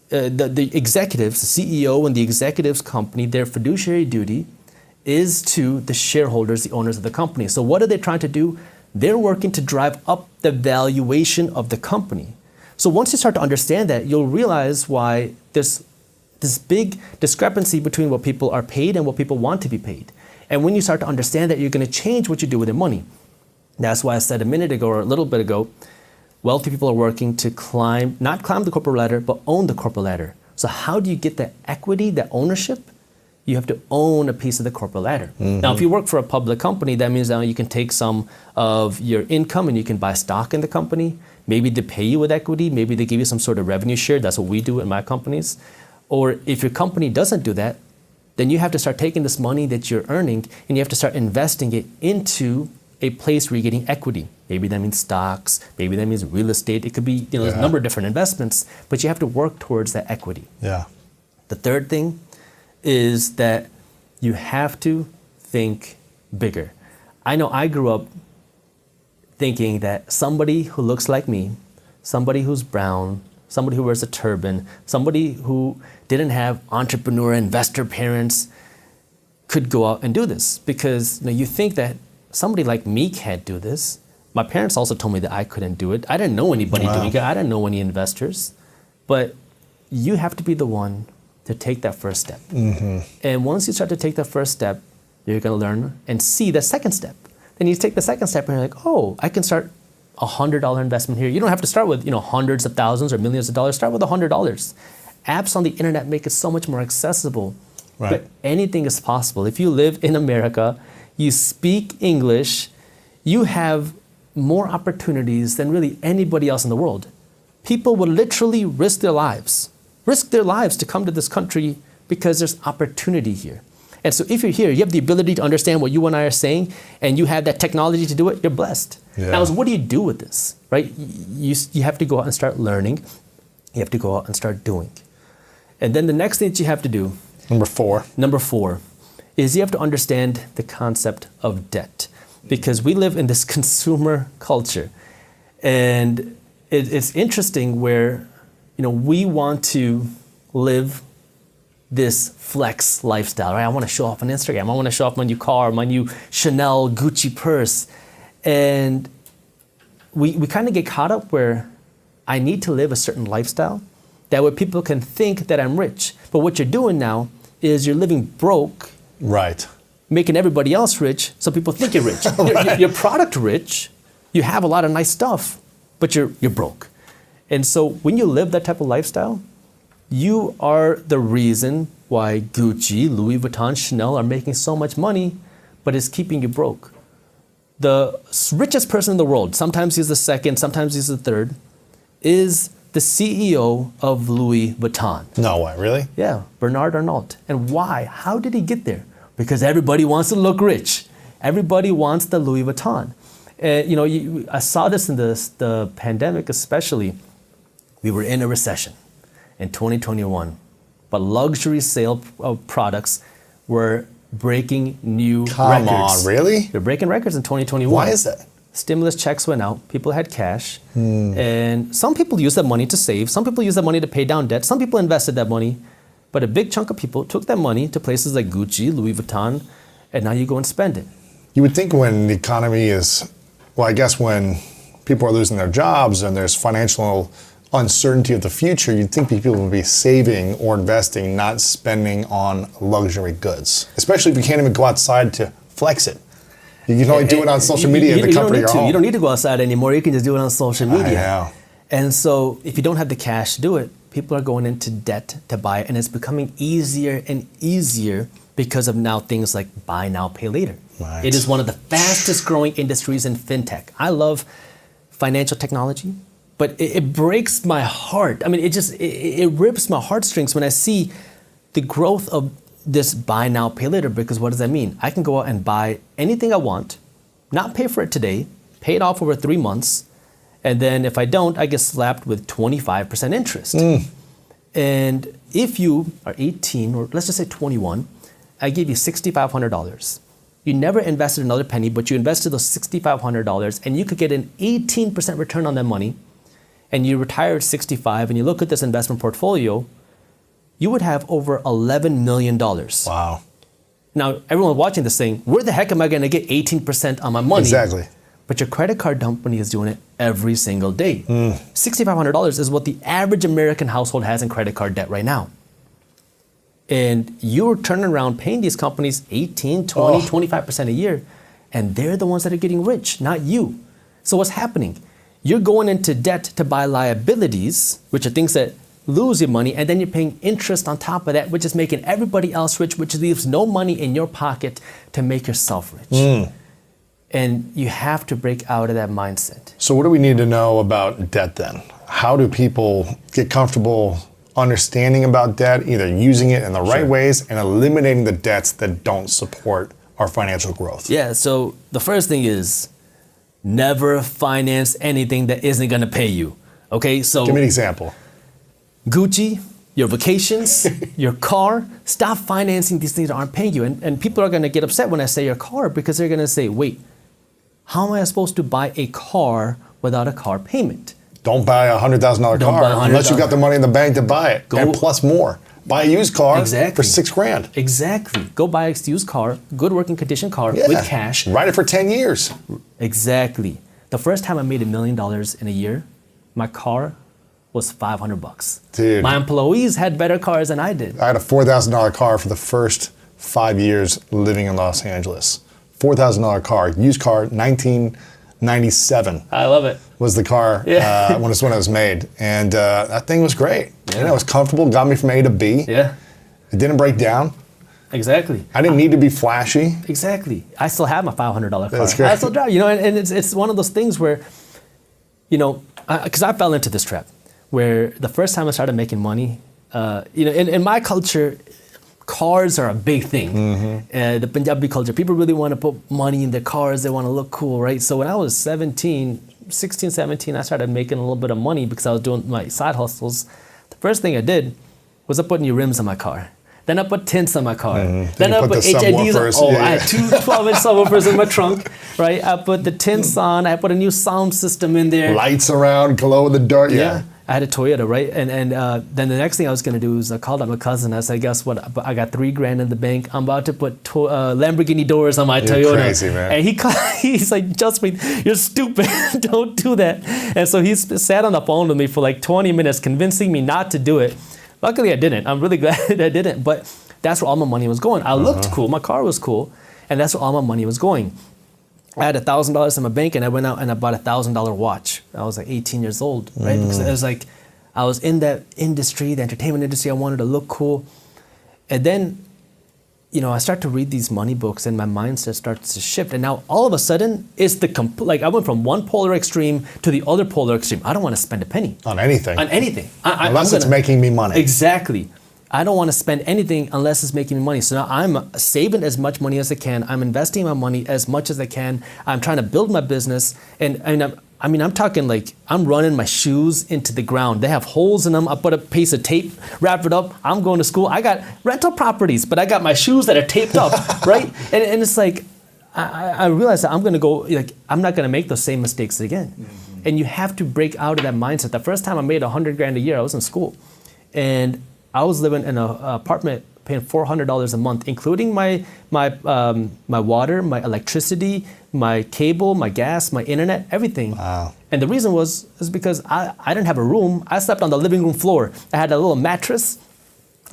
the executives, the CEO and the executives company, their fiduciary duty is to the shareholders, the owners of the company. So what are they trying to do? They're working to drive up the valuation of the company. So once you start to understand that, you'll realize why there's this big discrepancy between what people are paid and what people want to be paid. And when you start to understand that, you're going to change what you do with your money. That's why I said a minute ago or a little bit ago, wealthy people are working to not climb the corporate ladder, but own the corporate ladder. So how do you get that equity, that ownership? You have to own a piece of the corporate ladder. Now, if you work for a public company, that means now you can take some of your income and you can buy stock in the company. Maybe they pay you with equity. Maybe they give you some sort of revenue share. That's what we do in my companies. Or if your company doesn't do that, then you have to start taking this money that you're earning and you have to start investing it into a place where you're getting equity. Maybe that means stocks, maybe that means real estate. It could be, there's a number of different investments, but you have to work towards that equity. Yeah. The third thing is that you have to think bigger. I know I grew up thinking that somebody who looks like me, somebody who's brown, somebody who wears a turban, somebody who didn't have entrepreneur, investor parents could go out and do this. Because you think that somebody like me can't do this. My parents also told me that I couldn't do it. I didn't know anybody doing it. I didn't know any investors. But you have to be the one to take that first step. And once you start to take that first step, you're going to learn and see the second step. Then you take the second step and you're like, oh, I can start $100 investment here. You don't have to start with hundreds of thousands or millions of dollars. Start with $100. Apps on the internet make it so much more accessible. Right. But anything is possible. If you live in America, you speak English, you have more opportunities than really anybody else in the world. People would literally risk their lives to come to this country because there's opportunity here. And so if you're here, you have the ability to understand what you and I are saying, and you have that technology to do it, you're blessed. Yeah. Now, what do you do with this, right? You have to go out and start learning. You have to go out and start doing. And then the next thing that you have to do, Number four, is you have to understand the concept of debt. Because we live in this consumer culture. And it's interesting where, we want to live this flex lifestyle, right? I want to show off on Instagram. I want to show off my new car, my new Chanel, Gucci purse. And we kind of get caught up where I need to live a certain lifestyle that way people can think that I'm rich. But what you're doing now is you're living broke. Right. Making everybody else rich, so people think you're rich. Right. You're product rich, you have a lot of nice stuff, but you're broke. And so when you live that type of lifestyle, you are the reason why Gucci, Louis Vuitton, Chanel are making so much money, but it's keeping you broke. The richest person in the world, sometimes he's the second, sometimes he's the third, is the CEO of Louis Vuitton. No way, really? Yeah, Bernard Arnault. And why? How did he get there? Because everybody wants to look rich. Everybody wants the Louis Vuitton. And I saw this in the pandemic especially. We were in a recession in 2021, but luxury sale of products were breaking new records. Come on, really? They're breaking records in 2021. Why is that? Stimulus checks went out, people had cash, and some people used that money to save, some people used that money to pay down debt, some people invested that money, but a big chunk of people took that money to places like Gucci, Louis Vuitton, and now you go and spend it. You would think when the economy is, I guess when people are losing their jobs and there's financial uncertainty of the future, you'd think people would be saving or investing, not spending on luxury goods, especially if you can't even go outside to flex it. You can only do it on social media in the comfort of your home. You don't need to go outside anymore. You can just do it on social media. I know. And so if you don't have the cash to do it, people are going into debt to buy it, and it's becoming easier and easier because of now things like buy now, pay later. Right. It is one of the fastest growing industries in fintech. I love financial technology, but it breaks my heart. I mean, it rips my heartstrings when I see the growth of this buy now, pay later, because what does that mean? I can go out and buy anything I want, not pay for it today, pay it off over 3 months, and then if I don't, I get slapped with 25% interest. And if you are 18, or let's just say 21, I give you $6,500. You never invested another penny, but you invested those $6,500, and you could get an 18% return on that money, and you retire at 65, and you look at this investment portfolio, you would have over $11 million. Wow. Now, everyone watching this saying, where the heck am I going to get 18% on my money? Exactly. but your credit card company is doing it every single day. $6,500 is what the average American household has in credit card debt right now. And you're turning around paying these companies 18, 20, 25% a year, and they're the ones that are getting rich, not you. So what's happening? You're going into debt to buy liabilities, which are things that lose your money, and then you're paying interest on top of that, which is making everybody else rich, which leaves no money in your pocket to make yourself rich. And you have to break out of that mindset. So what do we need to know about debt then? How do people get comfortable understanding about debt, either using it in the right ways and eliminating the debts that don't support our financial growth? Yeah, so the first thing is never finance anything that isn't gonna pay you. Okay, so Give me an example. Gucci, your vacations, your car, stop financing these things that aren't paying you. And people are gonna get upset when I say your car because they're gonna say, wait, how am I supposed to buy a car without a car payment? Don't buy a $100,000 car unless you got the money in the bank to buy it, and plus more. Buy a used car for $6,000. Exactly. Go buy a used car, good working condition car with cash. Ride it for 10 years. Exactly. The first time I made $1 million in a year, my car was $500. Dude. My employees had better cars than I did. I had a $4,000 car for the first 5 years living in Los Angeles. $4,000 car, used car, 1997. I love it. Was the car when it was made. And that thing was great. Yeah. You know, it was comfortable, got me from A to B. Yeah. It didn't break down. Exactly. I didn't need to be flashy. Exactly. I still have my $500 car. That's great. I still drive, you know, and it's one of those things where, you know, because I fell into this trap where the first time I started making money, you know, in my culture, cars are a big thing. The Punjabi culture, people really want to put money in their cars. They want to look cool, right? So when I was 16, 17, I started making a little bit of money because I was doing my side hustles. The first thing I did was I put new rims on my car. Then I put tints on my car. Then I put HIDs on. I had two 12-inch subwoofers in my trunk, right? I put the tints on. I put a new sound system in there. Lights around, glow in the dark. Yeah. I had a Toyota, right? And then the next thing I was going to do is I called up my cousin. I said, guess what? I got $3,000 in the bank. I'm about to put Lamborghini doors on my Toyota. You're crazy, man. And he's like, Justin, you're stupid. Don't do that. And so he sat on the phone with me for like 20 minutes convincing me not to do it. Luckily, I didn't. I'm really glad I didn't. But that's where all my money was going. I looked cool. My car was cool. And that's where all my money was going. I had $1,000 in my bank, and I went out and I bought a $1,000 watch. I was like 18 years old, right? Because it was like, I was in that industry, the entertainment industry. I wanted to look cool. And then, you know, I start to read these money books, and my mindset starts to shift. And now, all of a sudden, it's like I went from one polar extreme to the other polar extreme. I don't want to spend a penny. On anything. On anything. Unless it's making me money. Exactly. I don't want to spend anything unless it's making me money. So now I'm saving as much money as I can. I'm investing my money as much as I can. I'm trying to build my business. And I'm talking like I'm running my shoes into the ground. They have holes in them. I put a piece of tape, wrap it up. I'm going to school. I got rental properties, but I got my shoes that are taped up, right? And it's like, I realized that I'm going to go, like, I'm not going to make those same mistakes again. And you have to break out of that mindset. The first time I made $100,000 a year, I was in school. And I was living in an apartment paying $400 a month, including my water, my electricity, my cable, my gas, my internet, everything. Wow. And the reason is because I didn't have a room. I slept on the living room floor. I had a little mattress.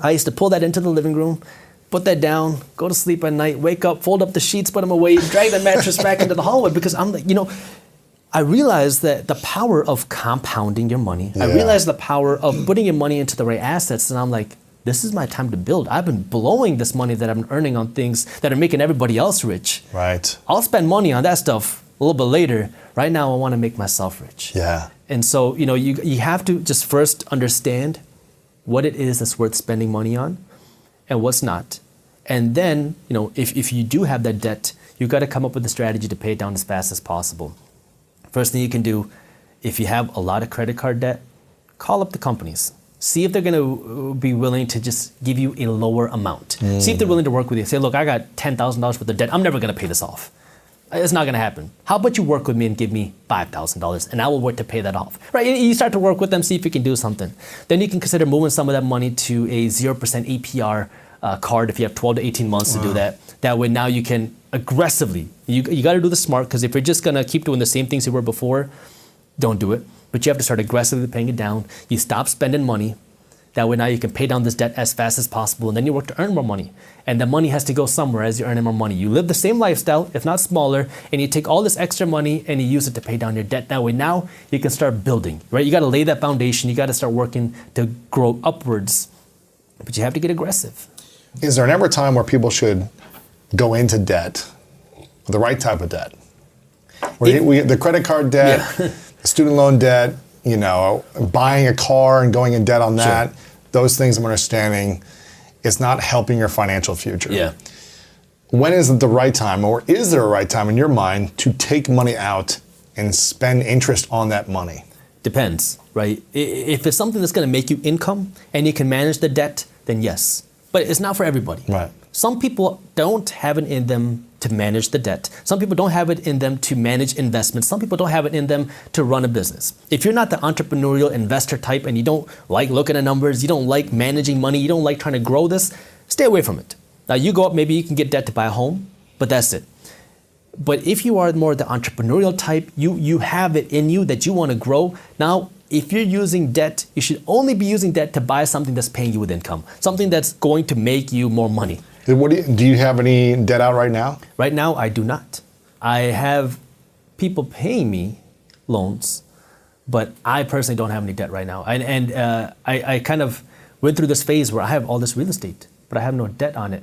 I used to pull that into the living room, put that down, go to sleep at night, wake up, fold up the sheets, put them away, drag the mattress back into the hallway because I'm like, you know, I realized that the power of compounding your money. I realized the power of putting your money into the right assets. And I'm like, this is my time to build. I've been blowing this money that I'm earning on things that are making everybody else rich. Right. I'll spend money on that stuff a little bit later. Right now, I want to make myself rich. Yeah. And so, you know, you have to just first understand what it is that's worth spending money on and what's not. And then, you know, if you do have that debt, you've got to come up with a strategy to pay it down as fast as possible. First thing you can do, if you have a lot of credit card debt, call up the companies. See if they're going to be willing to just give you a lower amount. See if they're willing to work with you. Say, look, I got $10,000 worth of debt. I'm never going to pay this off. It's not going to happen. How about you work with me and give me $5,000 and I will work to pay that off. Right? You start to work with them, see if you can do something. Then you can consider moving some of that money to a 0% APR card if you have 12 to 18 months to do that. That way now you can aggressively, you got to do the smart, because if you're just going to keep doing the same things you were before, don't do it. But you have to start aggressively paying it down. You stop spending money. That way now you can pay down this debt as fast as possible, and then you work to earn more money. And the money has to go somewhere as you're earning more money. You live the same lifestyle, if not smaller, and you take all this extra money and you use it to pay down your debt. That way now you can start building, right? You got to lay that foundation. You got to start working to grow upwards, but you have to get aggressive. Is there ever a time where people should go into debt, the right type of debt? The credit card debt, the student loan debt, buying a car and going in debt on that, those things I'm understanding, it's not helping your financial future. Yeah. When is it the right time, or is there a right time in your mind to take money out and spend interest on that money? Depends, right? If it's something that's going to make you income and you can manage the debt, then yes. But it's not for everybody. Right. Some people don't have it in them to manage the debt. Some people don't have it in them to manage investments. Some people don't have it in them to run a business. If you're not the entrepreneurial investor type and you don't like looking at numbers, you don't like managing money, you don't like trying to grow this, stay away from it. Now you go up, maybe you can get debt to buy a home, but that's it. But if you are more the entrepreneurial type, you have it in you that you want to grow. Now, if you're using debt, you should only be using debt to buy something that's paying you with income, something that's going to make you more money. Do you have any debt out right now? Right now, I do not. I have people paying me loans, but I personally don't have any debt right now. I kind of went through this phase where I have all this real estate, but I have no debt on it.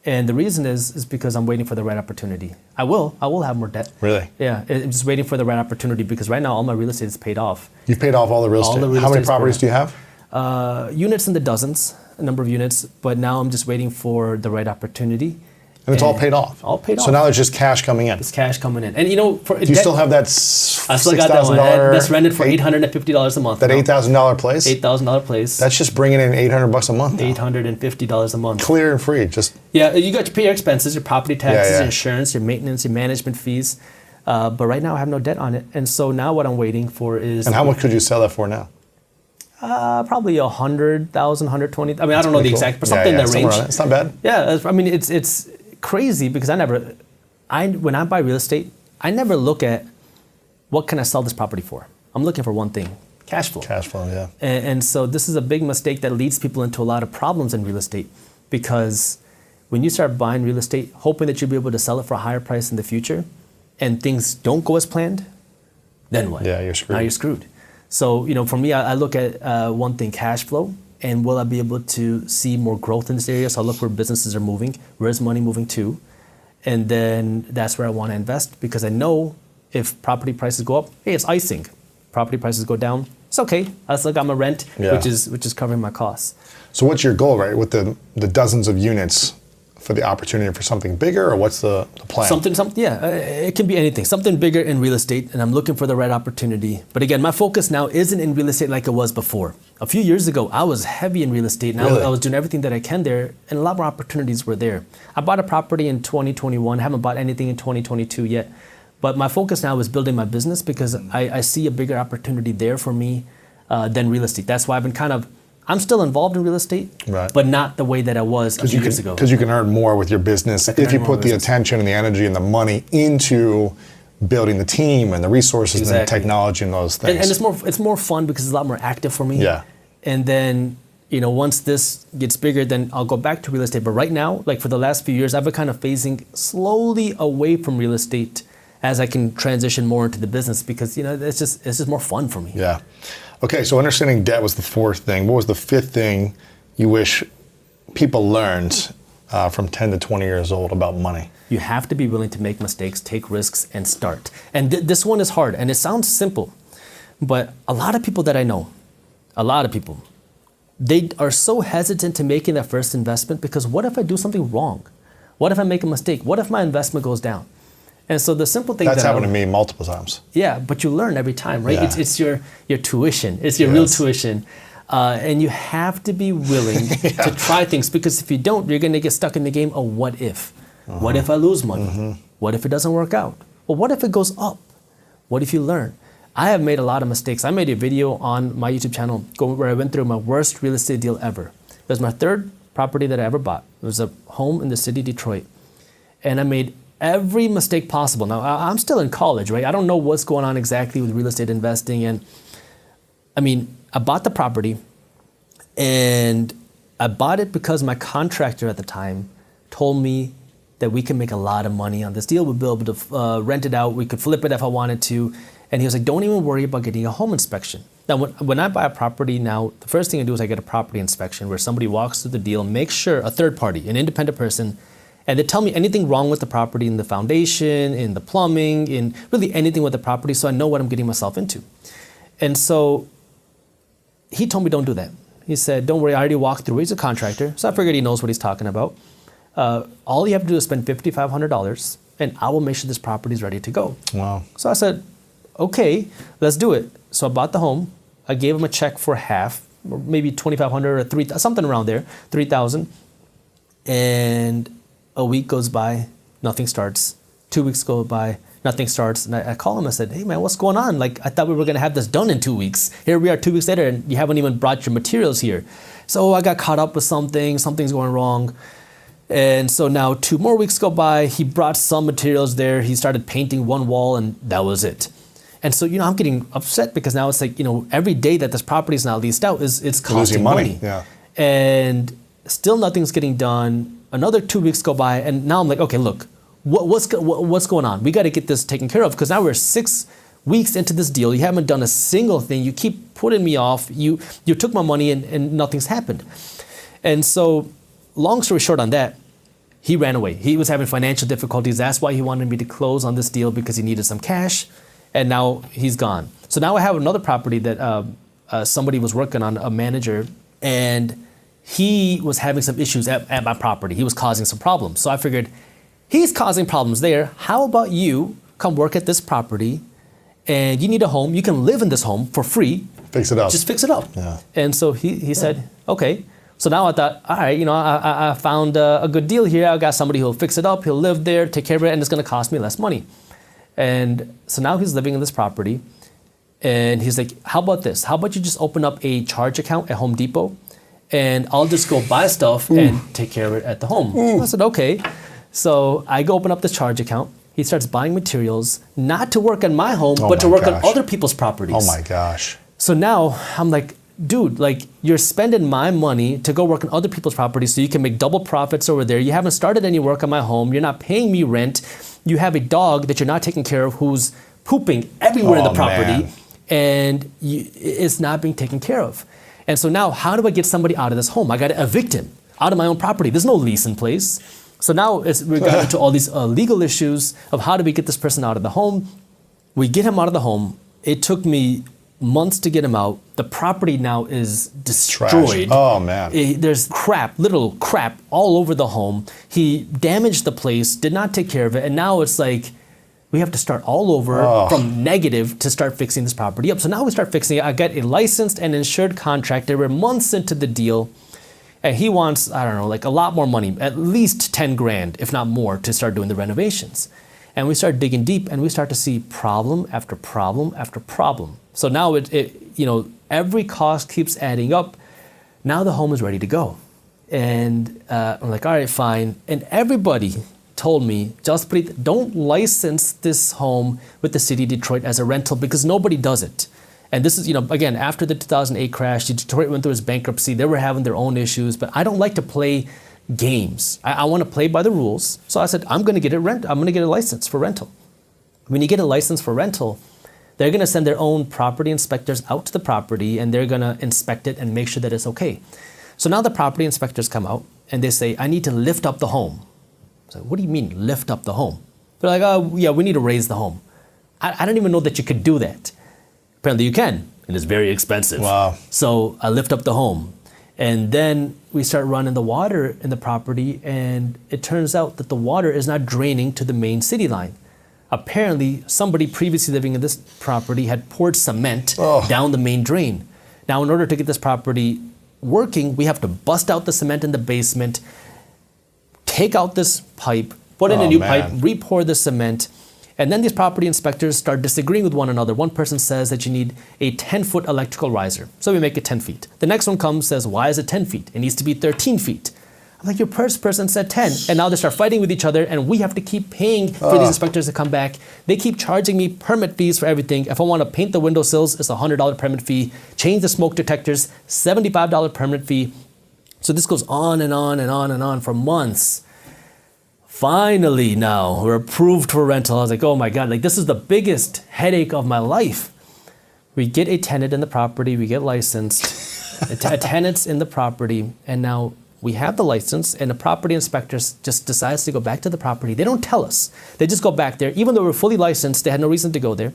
And the reason is because I'm waiting for the right opportunity. I will have more debt. Really? Yeah, I'm just waiting for the right opportunity, because right now all my real estate is paid off. You've paid off all the real estate? How many properties do you have? Units in the dozens, a number of units, but now I'm just waiting for the right opportunity. And it's all paid off? All paid off. So now there's just cash coming in? It's cash coming in. And do you still have that I still got that one. That's rented for $850 a month. That $8,000 place? $8,000 place. That's just bringing in $800 a month now. $850 a month. Clear and free. Yeah, you got to pay your expenses, your property taxes, Yeah. your insurance, your maintenance, your management fees. But right now I have no debt on it. And so now what I'm waiting for is... And how much could you sell that for now? Probably 100,000, 120. I mean, I don't know the exact, but something in that range. It's not bad. Yeah, I mean, it's crazy, because when I buy real estate, I never look at what can I sell this property for. I'm looking for one thing: cash flow. Cash flow, yeah. And so this is a big mistake that leads people into a lot of problems in real estate, because when you start buying real estate, hoping that you'll be able to sell it for a higher price in the future, and things don't go as planned, then what? Yeah, you're screwed. Now you're screwed. So, for me, I look at one thing: cash flow. And will I be able to see more growth in this area? So I look where businesses are moving, where's money moving to? And then that's where I want to invest, because I know if property prices go up, hey, it's icing. Property prices go down, it's okay. I still got my rent, which is covering my costs. So what's your goal, right, with the dozens of units, for the opportunity for something bigger, or what's the plan? Something, it can be anything. Something bigger in real estate, and I'm looking for the right opportunity. But again, my focus now isn't in real estate like it was before. A few years ago, I was heavy in real estate, and Really? I was doing everything that I can there, and a lot more opportunities were there. I bought a property in 2021, haven't bought anything in 2022 yet. But my focus now is building my business, because I see a bigger opportunity there for me than real estate. That's why I've been I'm still involved in real estate, right, but not the way that I was a few years ago. Because you can earn more with your business if you put the attention and the energy and the money into building the team and the resources and the technology and those things. And it's more fun, because it's a lot more active for me. Yeah. And then, once this gets bigger, then I'll go back to real estate. But right now, like for the last few years, I've been kind of phasing slowly away from real estate as I can transition more into the business, because it's just more fun for me. Yeah. Okay, so understanding debt was the fourth thing. What was the fifth thing you wish people learned from 10 to 20 years old about money? You have to be willing to make mistakes, take risks, and start. And this one is hard, and it sounds simple, but a lot of people that I know, they are so hesitant to making that first investment, because what if I do something wrong? What if I make a mistake? What if my investment goes down? And so the simple thing that's happened to me multiple times. Yeah, but you learn every time, right? Yeah. It's your tuition. It's your real tuition. And you have to be willing to try things, because if you don't, you're going to get stuck in the game of what if. What if I lose money? What if it doesn't work out? Well, what if it goes up? What if you learn? I have made a lot of mistakes. I made a video on my YouTube channel where I went through my worst real estate deal ever. It was my third property that I ever bought. It was a home in the city of Detroit. And I made every mistake possible. Now, I'm still in college, right? I don't know what's going on exactly with real estate investing. And I mean, I bought the property, and I bought it because my contractor at the time told me that we can make a lot of money on this deal. We'll be able to rent it out. We could flip it if I wanted to. And he was like, don't even worry about getting a home inspection. Now, when I buy a property now, the first thing I do is I get a property inspection where somebody walks through the deal, makes sure, a third party, an independent person, and they tell me anything wrong with the property in the foundation, in the plumbing, in really anything with the property, so I know what I'm getting myself into. And so he told me don't do that. He said, don't worry, I already walked through. He's a contractor, so I figured he knows what he's talking about. All you have to do is spend $5,500, and I will make sure this property is ready to go. Wow. So I said, okay, let's do it. So I bought the home. I gave him a check for half, or maybe $2,500 or $3,000, something around there, $3,000. And a week goes by, nothing starts. 2 weeks go by, nothing starts. And I call him. I said, hey man, what's going on? Like, I thought we were going to have this done in 2 weeks. Here we are 2 weeks later, and you haven't even brought your materials here. So I got caught up with something. Something's going wrong. And so now 2 more weeks go by. He brought some materials there. He started painting one wall, and that was it. And so, I'm getting upset because now it's like, every day that this property is now leased out it's costing money. Yeah. And still nothing's getting done. Another 2 weeks go by, and now I'm like, okay, look, what's going on? We got to get this taken care of, because now we're 6 weeks into this deal. You haven't done a single thing. You keep putting me off. You took my money, and nothing's happened. And so, long story short on that, he ran away. He was having financial difficulties. That's why he wanted me to close on this deal, because he needed some cash. And now he's gone. So now I have another property that somebody was working on, a manager, and he was having some issues at my property. He was causing some problems. So I figured, he's causing problems there. How about you come work at this property, and you need a home. You can live in this home for free. Fix it up. Just fix it up. Yeah. And so he said, okay. So now I thought, all right, I found a good deal here. I got somebody who'll fix it up. He'll live there, take care of it, and it's going to cost me less money. And so now he's living in this property, and he's like, how about this? How about you just open up a charge account at Home Depot, and I'll just go buy stuff and take care of it at the home. I said, okay. So I go open up this charge account. He starts buying materials, not to work on my home, but to work on other people's properties. Oh my gosh. So now I'm like, dude, like, you're spending my money to go work on other people's properties so you can make double profits over there. You haven't started any work on my home. You're not paying me rent. You have a dog that you're not taking care of who's pooping everywhere in the property, man. And it's not being taken care of. And so now, how do I get somebody out of this home? I got to evict him out of my own property. There's no lease in place. So now we got into all these legal issues of how do we get this person out of the home. We get him out of the home. It took me months to get him out. The property now is destroyed. Trash. Oh man. There's crap, literal crap all over the home. He damaged the place, did not take care of it, and now it's like we have to start all over from negative to start fixing this property up. So now we start fixing it. I got a licensed and insured contractor. We're months into the deal, and he wants, I don't know, like a lot more money, at least 10 grand, if not more, to start doing the renovations. And we start digging deep, and we start to see problem after problem after problem. So now every cost keeps adding up. Now the home is ready to go. And I'm like, all right, fine. And everybody told me, Jaspreet, don't license this home with the city of Detroit as a rental, because nobody does it. And this is, again, after the 2008 crash, Detroit went through its bankruptcy. They were having their own issues, but I don't like to play games. I want to play by the rules. So I said, I'm going to get a license for rental. When you get a license for rental, they're going to send their own property inspectors out to the property, and they're going to inspect it and make sure that it's okay. So now the property inspectors come out, and they say, I need to lift up the home. So what do you mean, lift up the home? They're like, oh, yeah, we need to raise the home. I didn't even know that you could do that. Apparently you can, and it's very expensive. Wow. So I lift up the home. And then we start running the water in the property, and it turns out that the water is not draining to the main city line. Apparently, somebody previously living in this property had poured cement down the main drain. Now, in order to get this property working, we have to bust out the cement in the basement, take out this pipe, put in a new pipe, re-pour the cement, and then these property inspectors start disagreeing with one another. One person says that you need a 10-foot electrical riser, so we make it 10 feet. The next one comes, says, why is it 10 feet? It needs to be 13 feet. I'm like, your first person said 10. And now they start fighting with each other, and we have to keep paying for these inspectors to come back. They keep charging me permit fees for everything. If I want to paint the windowsills, it's a $100 permit fee. Change the smoke detectors, $75 permit fee. So this goes on and on and on and on for months. Finally, now we're approved for rental. I was like, oh my God, like this is the biggest headache of my life. We get a tenant in the property, we get licensed, a tenant's in the property, and now we have the license, and the property inspectors just decides to go back to the property. They don't tell us. They just go back there. Even though we're fully licensed, they had no reason to go there.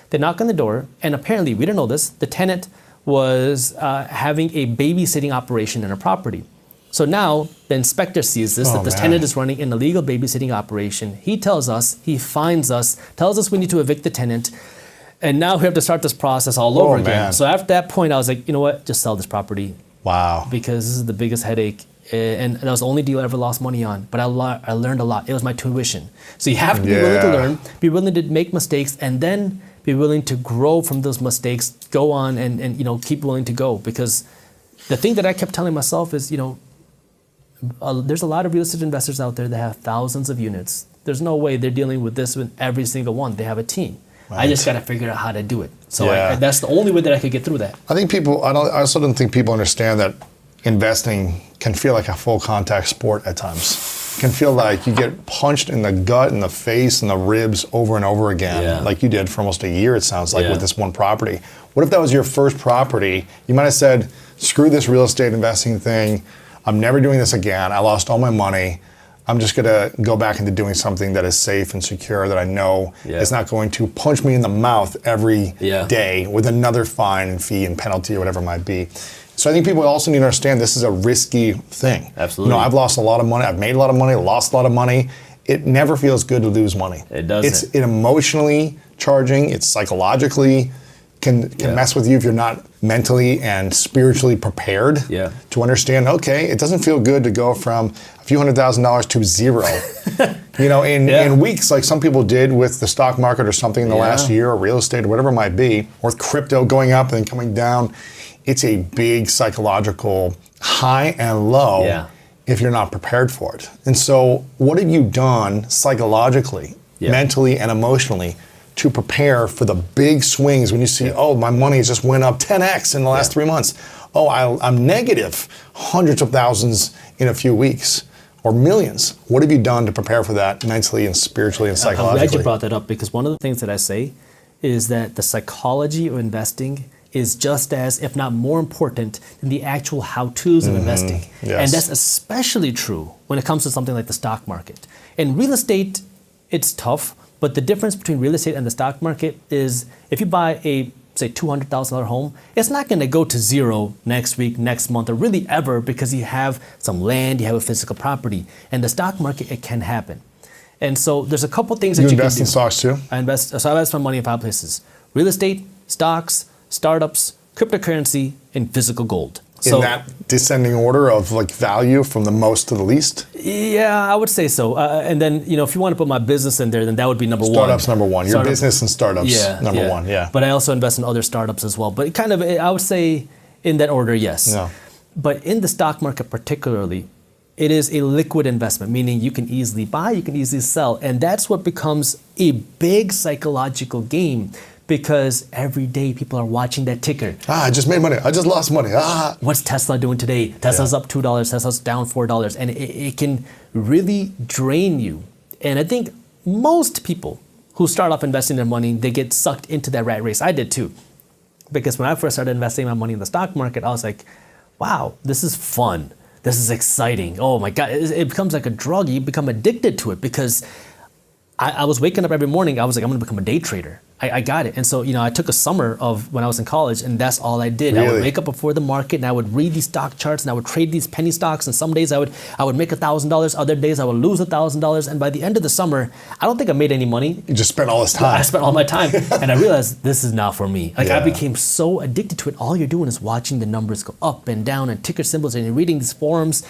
They knock on the door, and apparently, we didn't know this, the tenant was having a babysitting operation in a property. So now the inspector sees this, that this tenant is running an illegal babysitting operation. He tells us, he fines us, tells us we need to evict the tenant, and now we have to start this process all over again. Man. So after that point, I was like, you know what, just sell this property. Wow. Because this is the biggest headache. And that was the only deal I ever lost money on. But I learned a lot. It was my tuition. So you have to be willing to learn, be willing to make mistakes, and then be willing to grow from those mistakes, go on and keep willing to go. Because the thing that I kept telling myself is, there's a lot of real estate investors out there that have thousands of units. There's no way they're dealing with this with every single one. They have a team. Right. I just got to figure out how to do it. So that's the only way that I could get through that. I think I also don't think people understand that investing can feel like a full contact sport at times. It can feel like you get punched in the gut, in the face, and the ribs over and over again, like you did for almost a year, it sounds like, with this one property. What if that was your first property? You might have said, screw this real estate investing thing. I'm never doing this again. I lost all my money. I'm just going to go back into doing something that is safe and secure that I know is not going to punch me in the mouth every day with another fine and fee and penalty or whatever it might be. So I think people also need to understand this is a risky thing. Absolutely. I've lost a lot of money. I've made a lot of money, lost a lot of money. It never feels good to lose money. It doesn't. It's emotionally charging. It's psychologically can mess with you if you're not mentally and spiritually prepared to understand, okay, it doesn't feel good to go from a few $100,000 to zero. In weeks, like some people did with the stock market or something in the last year, or real estate or whatever it might be, or with crypto going up and then coming down. It's a big psychological high and low if you're not prepared for it. And so what have you done psychologically, mentally, and emotionally to prepare for the big swings when you see, oh, my money just went up 10x in the last 3 months. Oh, I'm negative hundreds of thousands in a few weeks or millions. What have you done to prepare for that mentally and spiritually and psychologically? I'm glad you brought that up, because one of the things that I say is that the psychology of investing is just as, if not more important than the actual how-tos of investing. Yes. And that's especially true when it comes to something like the stock market. In real estate, it's tough, but the difference between real estate and the stock market is if you buy a, say, $200,000 home, it's not going to go to zero next week, next month, or really ever, because you have some land, you have a physical property. And the stock market, it can happen. And so there's a couple things that you can do. You invest in stocks too? I invest my money in 5 places: real estate, stocks, startups, cryptocurrency, and physical gold. In that descending order of like value from the most to the least? Yeah, I would say so. And then, if you want to put my business in there, then that would be number one. Startups number one. Your business and startups number one. But I also invest in other startups as well. But kind of, I would say in that order, yes. Yeah. But in the stock market particularly, it is a liquid investment, meaning you can easily buy, you can easily sell. And that's what becomes a big psychological game, because every day people are watching that ticker. I just made money. I just lost money. What's Tesla doing today? Tesla's up $2. Tesla's down $4. And it can really drain you. And I think most people who start off investing their money, they get sucked into that rat race. I did too. Because when I first started investing my money in the stock market, I was like, wow, this is fun. This is exciting. Oh my God. It becomes like a drug. You become addicted to it, because I was waking up every morning. I was like, I'm going to become a day trader. I got it. And so, I took a summer of when I was in college, and that's all I did. Really? I would wake up before the market, and I would read these stock charts, and I would trade these penny stocks. And some days I would make $1,000. Other days I would lose $1,000. And by the end of the summer, I don't think I made any money. You just spent all this time. I spent all my time. And I realized this is not for me. I became so addicted to it. All you're doing is watching the numbers go up and down and ticker symbols, and you're reading these forums.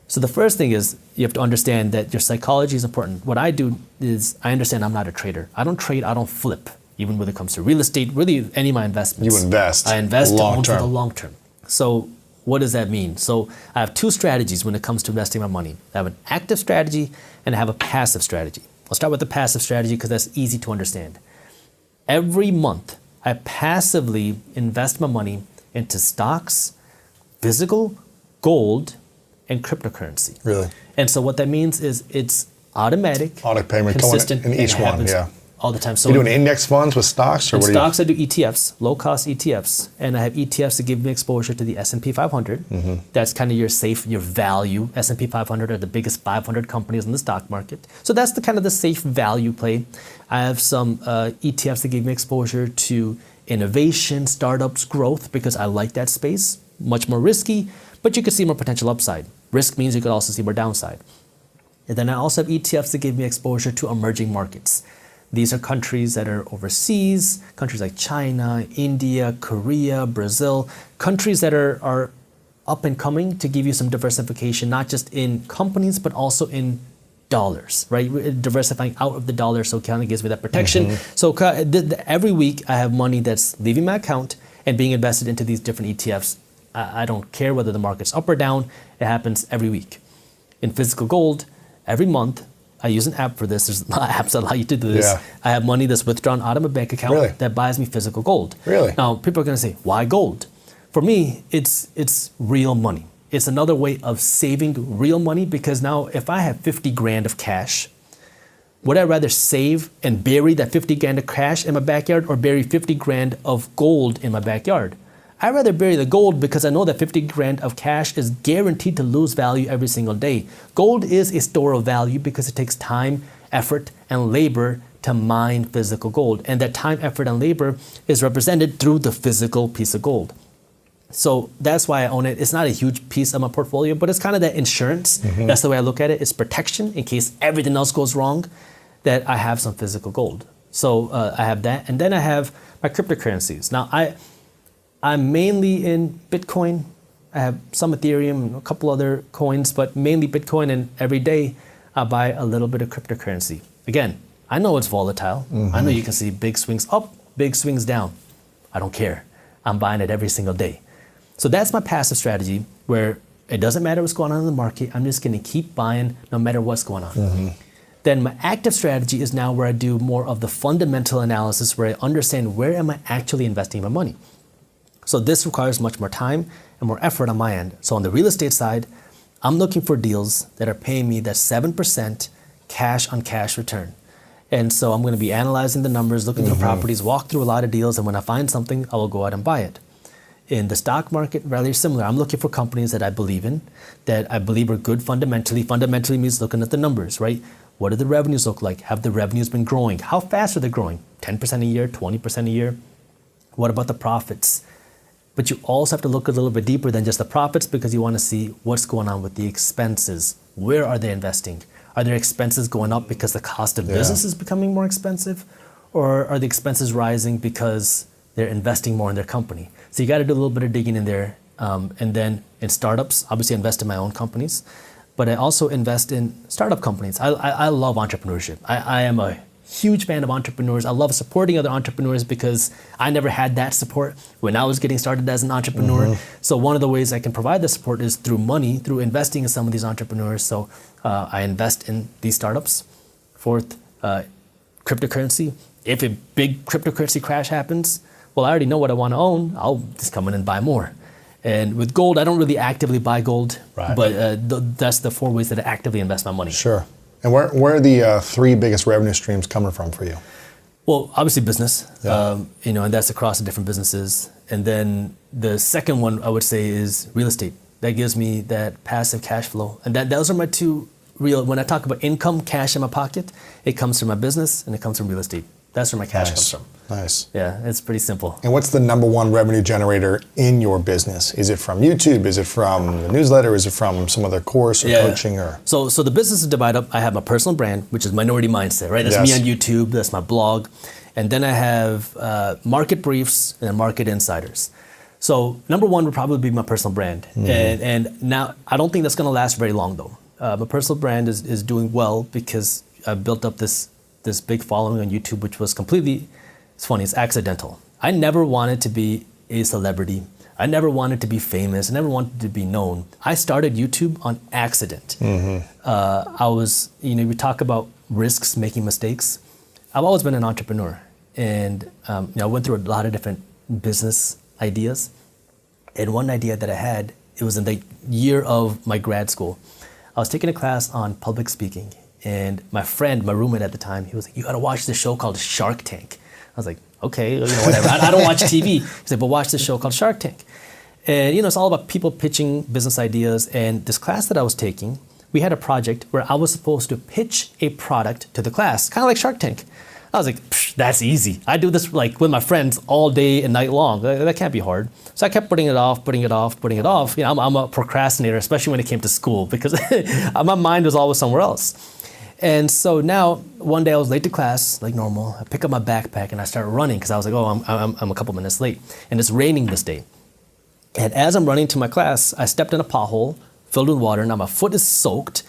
So the first thing is you have to understand that your psychology is important. What I do is I understand I'm not a trader. I don't trade, I don't flip, even when it comes to real estate, really any of my investments. You invest. I invest long for term. the long term. So what does that mean? So I have two strategies when it comes to investing my money. I have an active strategy and I have a passive strategy. I'll start with the passive strategy because that's easy to understand. Every month, I passively invest my money into stocks, physical, gold, and cryptocurrency. Really? And so what that means is it's automatic, Auto payment consistent, going in each and it one, happens yeah. all the time. So You doing index funds with stocks, or in what stocks, I do ETFs, low-cost ETFs, and I have ETFs that give me exposure to the S&P 500. That's kind of your safe, your value. S&P 500 are the biggest 500 companies in the stock market. So that's the kind of the safe value play. I have some ETFs that give me exposure to innovation, startups, growth, because I like that space. Much more risky, but you could see more potential upside. Risk means you could also see more downside. And then I also have ETFs that give me exposure to emerging markets. These are countries that are overseas, countries like China, India, Korea, Brazil, countries that are up and coming to give you some diversification, not just in companies, but also in dollars, right? Diversifying out of the dollar, so it kind of gives me that protection. So every week I have money that's leaving my account and being invested into these different ETFs. I don't care whether the market's up or down. It happens every week. In physical gold, every month, I use an app for this. There's a lot of apps that allow you to do this. Yeah. I have money that's withdrawn out of my bank account Really? that buys me physical gold. Really? Now, people are going to say, why gold? For me, it's real money. It's another way of saving real money, because now if I have 50 grand of cash, would I rather save and bury that 50 grand of cash in my backyard, or bury 50 grand of gold in my backyard? I'd rather bury the gold because I know that 50 grand of cash is guaranteed to lose value every single day. Gold is a store of value because it takes time, effort, and labor to mine physical gold. And that time, effort, and labor is represented through the physical piece of gold. So that's why I own it. It's not a huge piece of my portfolio, but it's kind of that insurance. That's the way I look at it. It's protection in case everything else goes wrong, that I have some physical gold. So I have that. And then I have my cryptocurrencies. Now, I'm mainly in Bitcoin. I have some Ethereum and a couple other coins, but mainly Bitcoin. And every day I buy a little bit of cryptocurrency. Again, I know it's volatile. I know you can see big swings up, big swings down. I don't care. I'm buying it every single day. So that's my passive strategy, where it doesn't matter what's going on in the market. I'm just going to keep buying no matter what's going on. Then my active strategy is now where I do more of the fundamental analysis, where I understand where am I actually investing my money. So this requires much more time and more effort on my end. So on the real estate side, I'm looking for deals that are paying me that 7% cash on cash return. And so I'm going to be analyzing the numbers, looking through properties, walk through a lot of deals, and when I find something, I will go out and buy it. In the stock market, rather similar. I'm looking for companies that I believe in, that I believe are good fundamentally. Fundamentally means looking at the numbers, right? What do the revenues look like? Have the revenues been growing? How fast are they growing? 10% a year, 20% a year? What about the profits? But you also have to look a little bit deeper than just the profits, because you want to see what's going on with the expenses. Where are they investing? Are their expenses going up because the cost of business is becoming more expensive? Or are the expenses rising because they're investing more in their company? So you got to do a little bit of digging in there. And then in startups, obviously I invest in my own companies, but I also invest in startup companies. I love entrepreneurship. I am a huge fan of entrepreneurs. I love supporting other entrepreneurs because I never had that support when I was getting started as an entrepreneur. So one of the ways I can provide the support is through money, through investing in some of these entrepreneurs. So I invest in these startups. Fourth, cryptocurrency. If a big cryptocurrency crash happens, well, I already know what I want to own. I'll just come in and buy more. And with gold, I don't really actively buy gold, but that's the 4 ways that I actively invest my money. Sure. And where are the 3 biggest revenue streams coming from for you? Well, obviously business, and that's across the different businesses. And then the second one I would say is real estate. That gives me that passive cash flow. And those are my 2 real, when I talk about income, cash in my pocket, it comes from my business and it comes from real estate. That's where my cash comes from. Nice. Yeah, it's pretty simple. And what's the number 1 revenue generator in your business? Is it from YouTube? Is it from the newsletter? Is it from some other course or coaching? Or So the business is divided up. I have my personal brand, which is Minority Mindset, right? That's me on YouTube. That's my blog. And then I have market briefs and market insiders. So number 1 would probably be my personal brand. And now I don't think that's going to last very long, though. My personal brand is doing well because I've built up this big following on YouTube, which was completely, it's funny, it's accidental. I never wanted to be a celebrity. I never wanted to be famous. I never wanted to be known. I started YouTube on accident. I was, we talk about risks, making mistakes. I've always been an entrepreneur, and I went through a lot of different business ideas. And one idea that I had, it was in the year of my grad school. I was taking a class on public speaking, and my friend, my roommate at the time, he was like, "You got to watch this show called Shark Tank." I was like, "Okay, whatever. I don't watch TV." He's like, "But watch this show called Shark Tank." And it's all about people pitching business ideas. And this class that I was taking, we had a project where I was supposed to pitch a product to the class, kind of like Shark Tank. I was like, that's easy. I do this like with my friends all day and night long. That can't be hard. So I kept putting it off. I'm a procrastinator, especially when it came to school, because my mind was always somewhere else. And so now, one day I was late to class, like normal. I pick up my backpack and I start running because I was like, I'm a couple minutes late. And it's raining this day. And as I'm running to my class, I stepped in a pothole filled with water. Now my foot is soaked.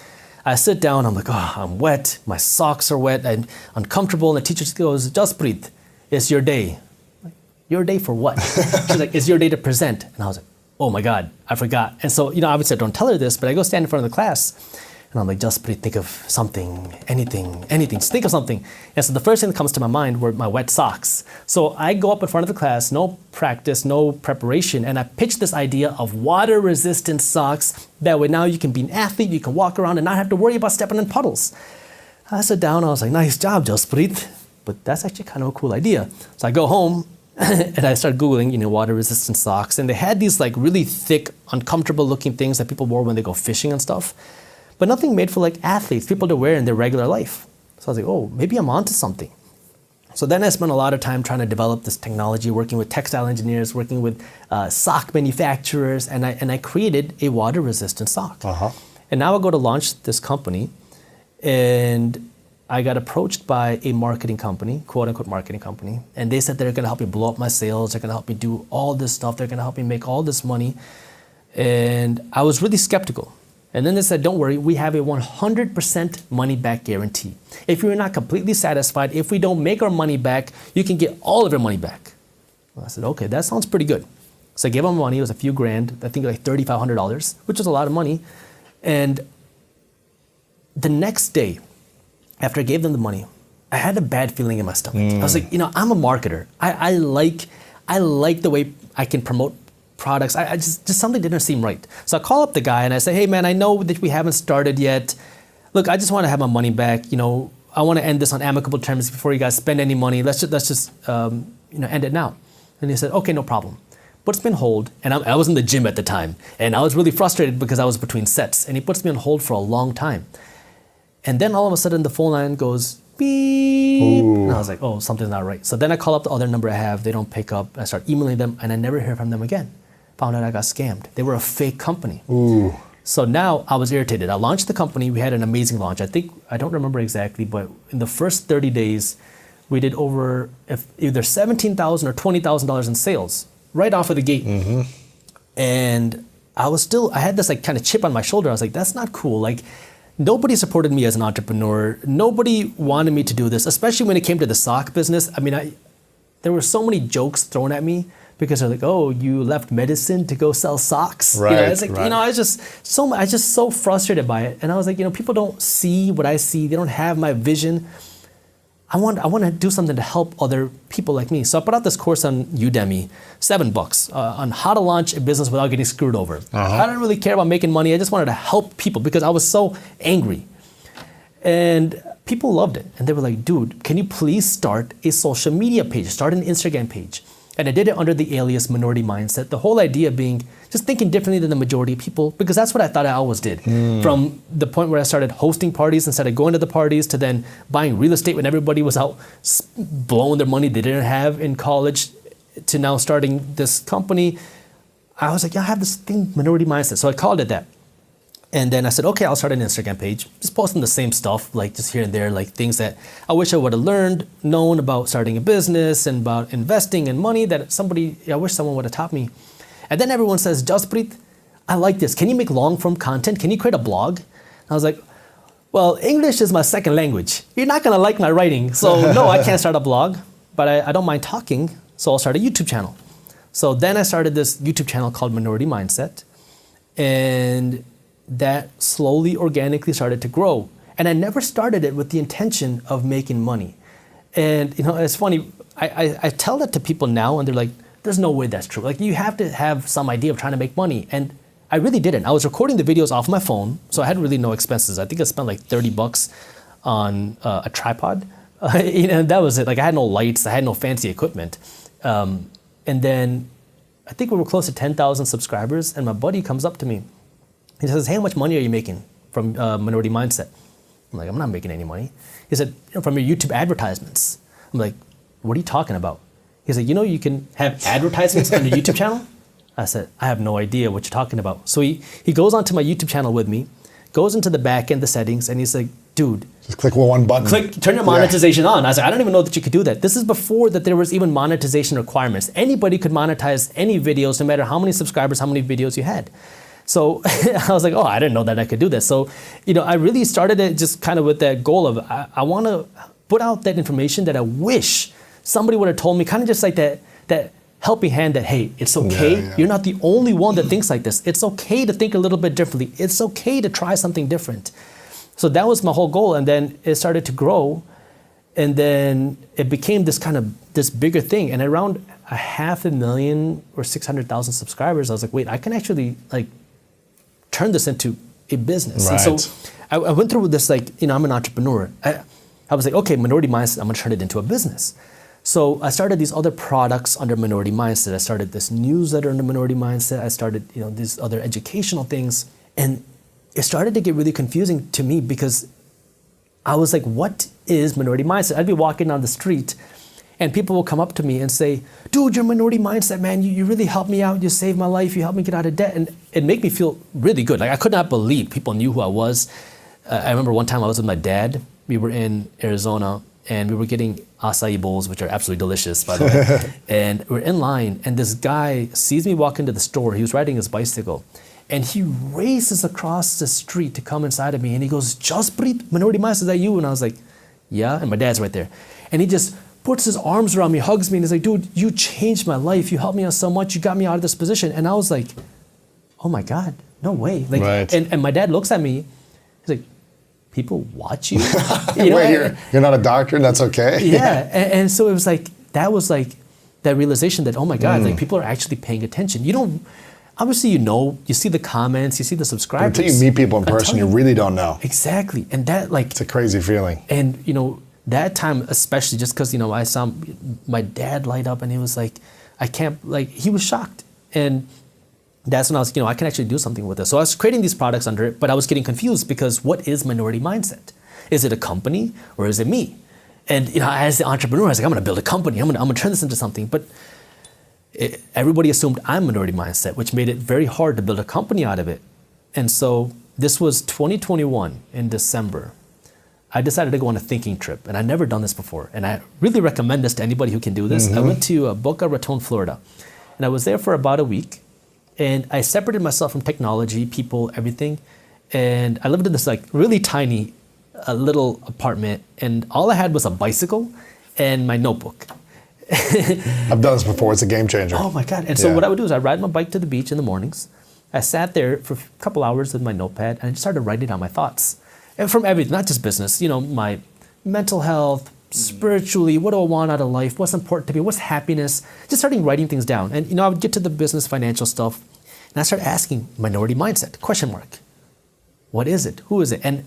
I sit down, I'm like, I'm wet, my socks are wet, I'm uncomfortable, and the teacher just goes, "Jaspreet, it's your day." I'm like, "Your day for what?" She's like, "It's your day to present." And I was like, oh my God, I forgot. And so, obviously I don't tell her this, but I go stand in front of the class, and I'm like, "Jaspreet, think of something, anything, just think of something." And so the first thing that comes to my mind were my wet socks. So I go up in front of the class, no practice, no preparation, and I pitch this idea of water-resistant socks. That way now you can be an athlete, you can walk around and not have to worry about stepping in puddles. I sat down, I was like, "Nice job, Jaspreet." But that's actually kind of a cool idea. So I go home and I start Googling, water-resistant socks. And they had these like really thick, uncomfortable looking things that people wore when they go fishing and stuff. But nothing made for like athletes, people to wear in their regular life. So I was like, oh, maybe I'm onto something. So then I spent a lot of time trying to develop this technology, working with textile engineers, working with sock manufacturers, and I created a water-resistant sock. And now I go to launch this company, and I got approached by a marketing company, quote-unquote marketing company, and they said they're going to help me blow up my sales, they're going to help me do all this stuff, they're going to help me make all this money. And I was really skeptical. And then they said, "Don't worry, we have a 100% money back guarantee. If you're not completely satisfied, if we don't make our money back, you can get all of your money back." Well, I said, okay, that sounds pretty good. So I gave them money, it was a few grand, I think like $3,500, which was a lot of money. And the next day, after I gave them the money, I had a bad feeling in my stomach. I was like, I'm a marketer. I like the way I can promote products. I just something didn't seem right. So I call up the guy and I say, "Hey man, I know that we haven't started yet. Look, I just want to have my money back. I want to end this on amicable terms before you guys spend any money. Let's just end it now." And he said, "Okay, no problem." Puts me on hold, and I was in the gym at the time, and I was really frustrated because I was between sets, and he puts me on hold for a long time. And then all of a sudden the phone line goes beep. Ooh. And I was like, oh, something's not right. So then I call up the other number I have, they don't pick up, I start emailing them, and I never hear from them again. Found out I got scammed. They were a fake company. Ooh. So now I was irritated. I launched the company. We had an amazing launch. I don't remember exactly, but in the first 30 days, we did over either $17,000 or $20,000 in sales right off of the gate. And I had this like kind of chip on my shoulder. I was like, that's not cool. Like, nobody supported me as an entrepreneur. Nobody wanted me to do this, especially when it came to the sock business. I mean, there were so many jokes thrown at me because they're like, "Oh, you left medicine to go sell socks." Right. It's like, I was just so frustrated by it. And I was like, people don't see what I see. They don't have my vision. I want to do something to help other people like me. So I put out this course on Udemy, $7, on how to launch a business without getting screwed over. I didn't really care about making money. I just wanted to help people because I was so angry. And people loved it. And they were like, "Dude, can you please start a social media page, start an Instagram page?" And I did it under the alias Minority Mindset. The whole idea being just thinking differently than the majority of people, because that's what I thought I always did. From the point where I started hosting parties instead of going to the parties, to then buying real estate when everybody was out blowing their money they didn't have in college, to now starting this company. I was like, I have this thing, Minority Mindset. So I called it that. And then I said, okay, I'll start an Instagram page, just posting the same stuff, like just here and there, like things that I wish I would have known about starting a business and about investing and money that I wish someone would have taught me. And then everyone says, "Jaspreet, I like this. Can you make long form content? Can you create a blog?" And I was like, well, English is my second language. You're not gonna like my writing. So no, I can't start a blog, but I don't mind talking. So I'll start a YouTube channel. So then I started this YouTube channel called Minority Mindset, and that slowly, organically started to grow. And I never started it with the intention of making money. And it's funny, I tell that to people now and they're like, there's no way that's true. Like, you have to have some idea of trying to make money. And I really didn't. I was recording the videos off my phone, so I had really no expenses. I think I spent like $30 on a tripod. That was it. Like, I had no lights, I had no fancy equipment. And then I think we were close to 10,000 subscribers, and my buddy comes up to me. He says, hey, how much money are you making from Minority Mindset? I'm like, I'm not making any money. He said, from your YouTube advertisements. I'm like, what are you talking about? He said, you can have advertisements on your YouTube channel? I said, I have no idea what you're talking about. So he goes onto my YouTube channel with me, goes into the back end, the settings, and he's like, dude. Just click one button. Turn your monetization on. I was like, I don't even know that you could do that. This is before that there was even monetization requirements. Anybody could monetize any videos, no matter how many subscribers, how many videos you had. So I was like, oh, I didn't know that I could do this. So, I really started it just kind of with that goal of, I want to put out that information that I wish somebody would have told me, kind of just like that helping hand that, hey, it's okay. Yeah. You're not the only one that thinks like this. It's okay to think a little bit differently. It's okay to try something different. So that was my whole goal. And then it started to grow. And then it became this bigger thing. And around 500,000 or 600,000 subscribers, I was like, wait, I can actually turn this into a business. Right. And so I went through this, I'm an entrepreneur. I was like, okay, Minority Mindset, I'm gonna turn it into a business. So I started these other products under Minority Mindset. I started this newsletter under Minority Mindset. I started, these other educational things. And it started to get really confusing to me because I was like, what is Minority Mindset? I'd be walking down the street and people will come up to me and say, dude, you're Minority Mindset, man. You really helped me out. You saved my life. You helped me get out of debt. And it made me feel really good. Like, I could not believe people knew who I was. I remember one time I was with my dad. We were in Arizona and we were getting acai bowls, which are absolutely delicious, by the way. And we're in line and this guy sees me walk into the store. He was riding his bicycle and he races across the street to come inside of me. And he goes, Jasprit, Minority Mindset, is that you? And I was like, yeah. And my dad's right there. And he just puts his arms around me, hugs me, and he's like, dude, you changed my life. You helped me out so much. You got me out of this position. And I was like, oh my God, no way. Right. And my dad looks at me, he's like, people watch you? Wait, you're not a doctor, that's okay? Yeah, and so it was like, that was like that realization that, oh my God, people are actually paying attention. Obviously you see the comments, you see the subscribers. But until you meet people in person, you really don't know. Exactly, and that it's a crazy feeling. And that time, especially just because, I saw my dad light up and he was like, he was shocked. And that's when I was, I can actually do something with this. So I was creating these products under it, but I was getting confused because what is Minority Mindset? Is it a company or is it me? And, as the entrepreneur, I was like, I'm going to build a company. I'm going to turn this into something. But everybody assumed I'm Minority Mindset, which made it very hard to build a company out of it. And so this was 2021 in December. I decided to go on a thinking trip, and I'd never done this before. And I really recommend this to anybody who can do this. I went to Boca Raton, Florida, and I was there for about a week. And I separated myself from technology, people, everything. And I lived in this really tiny little apartment, and all I had was a bicycle and my notebook. I've done this before. It's a game changer. Oh my God. And so what I would do is I'd ride my bike to the beach in the mornings. I sat there for a couple hours with my notepad and I just started writing down my thoughts. And from everything, not just business, my mental health, spiritually, what do I want out of life? What's important to me? What's happiness? Just starting writing things down. And, I would get to the business, financial stuff. And I started asking Minority Mindset, question mark. What is it? Who is it? And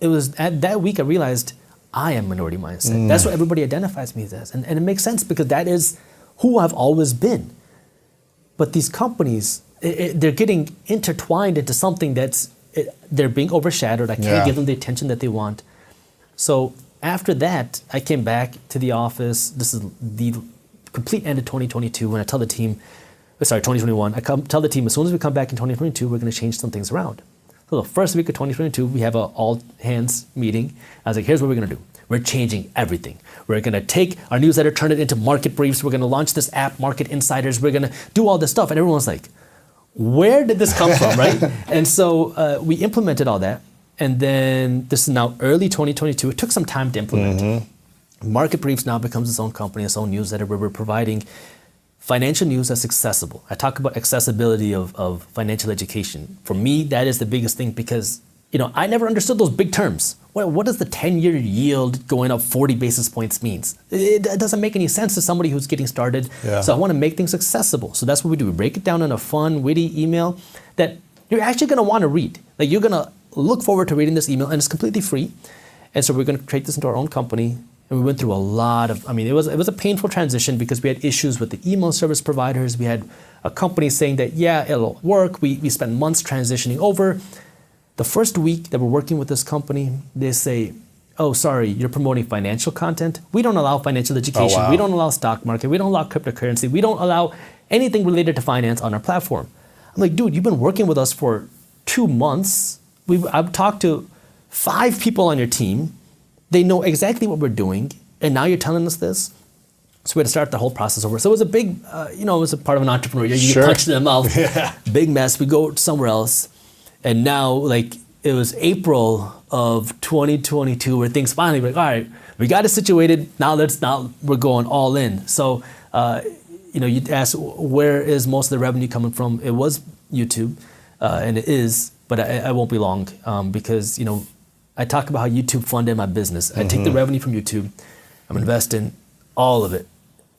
it was at that week I realized I am Minority Mindset. That's what everybody identifies me as. And it makes sense because that is who I've always been. But these companies, they're getting intertwined into something they're being overshadowed. I can't give them the attention that they want. So after that, I came back to the office. This is the complete end of 2022 when I tell the team, 2021, tell the team, as soon as we come back in 2022, we're going to change some things around. So the first week of 2022, we have an all-hands meeting. I was like, here's what we're going to do. We're changing everything. We're going to take our newsletter, turn it into market briefs. We're going to launch this app, Market Insiders. We're going to do all this stuff. And everyone's like, where did this come from, right? And so we implemented all that. And then this is now early 2022. It took some time to implement. Market Briefs now becomes its own company, its own newsletter, where we're providing financial news that's accessible. I talk about accessibility of financial education. For me, that is the biggest thing because, I never understood those big terms. What does the 10-year yield going up 40 basis points means? It doesn't make any sense to somebody who's getting started. Yeah. So I want to make things accessible. So that's what we do. We break it down in a fun, witty email that you're actually going to want to read. Like you're going to look forward to reading this email, and it's completely free. And so we're going to create this into our own company. And we went through a lot of, it was a painful transition because we had issues with the email service providers. We had a company saying that, yeah, it'll work. We spent months transitioning over. The first week that we're working with this company, they say, oh, sorry, you're promoting financial content. We don't allow financial education. Oh, wow. We don't allow stock market. We don't allow cryptocurrency. We don't allow anything related to finance on our platform. I'm like, dude, you've been working with us for 2 months. I've talked to 5 people on your team. They know exactly what we're doing. And now you're telling us this? So we had to start the whole process over. So it was a big, it was a part of an entrepreneur. You Sure. get punched in the mouth. Yeah. Big mess. We go somewhere else. And now, it was April of 2022 where things finally were like, all right, we got it situated. Now we're going all in. So, you'd ask, where is most of the revenue coming from? It was YouTube, and it is, but I won't be long because, I talk about how YouTube funded my business. I take the revenue from YouTube, I'm investing all of it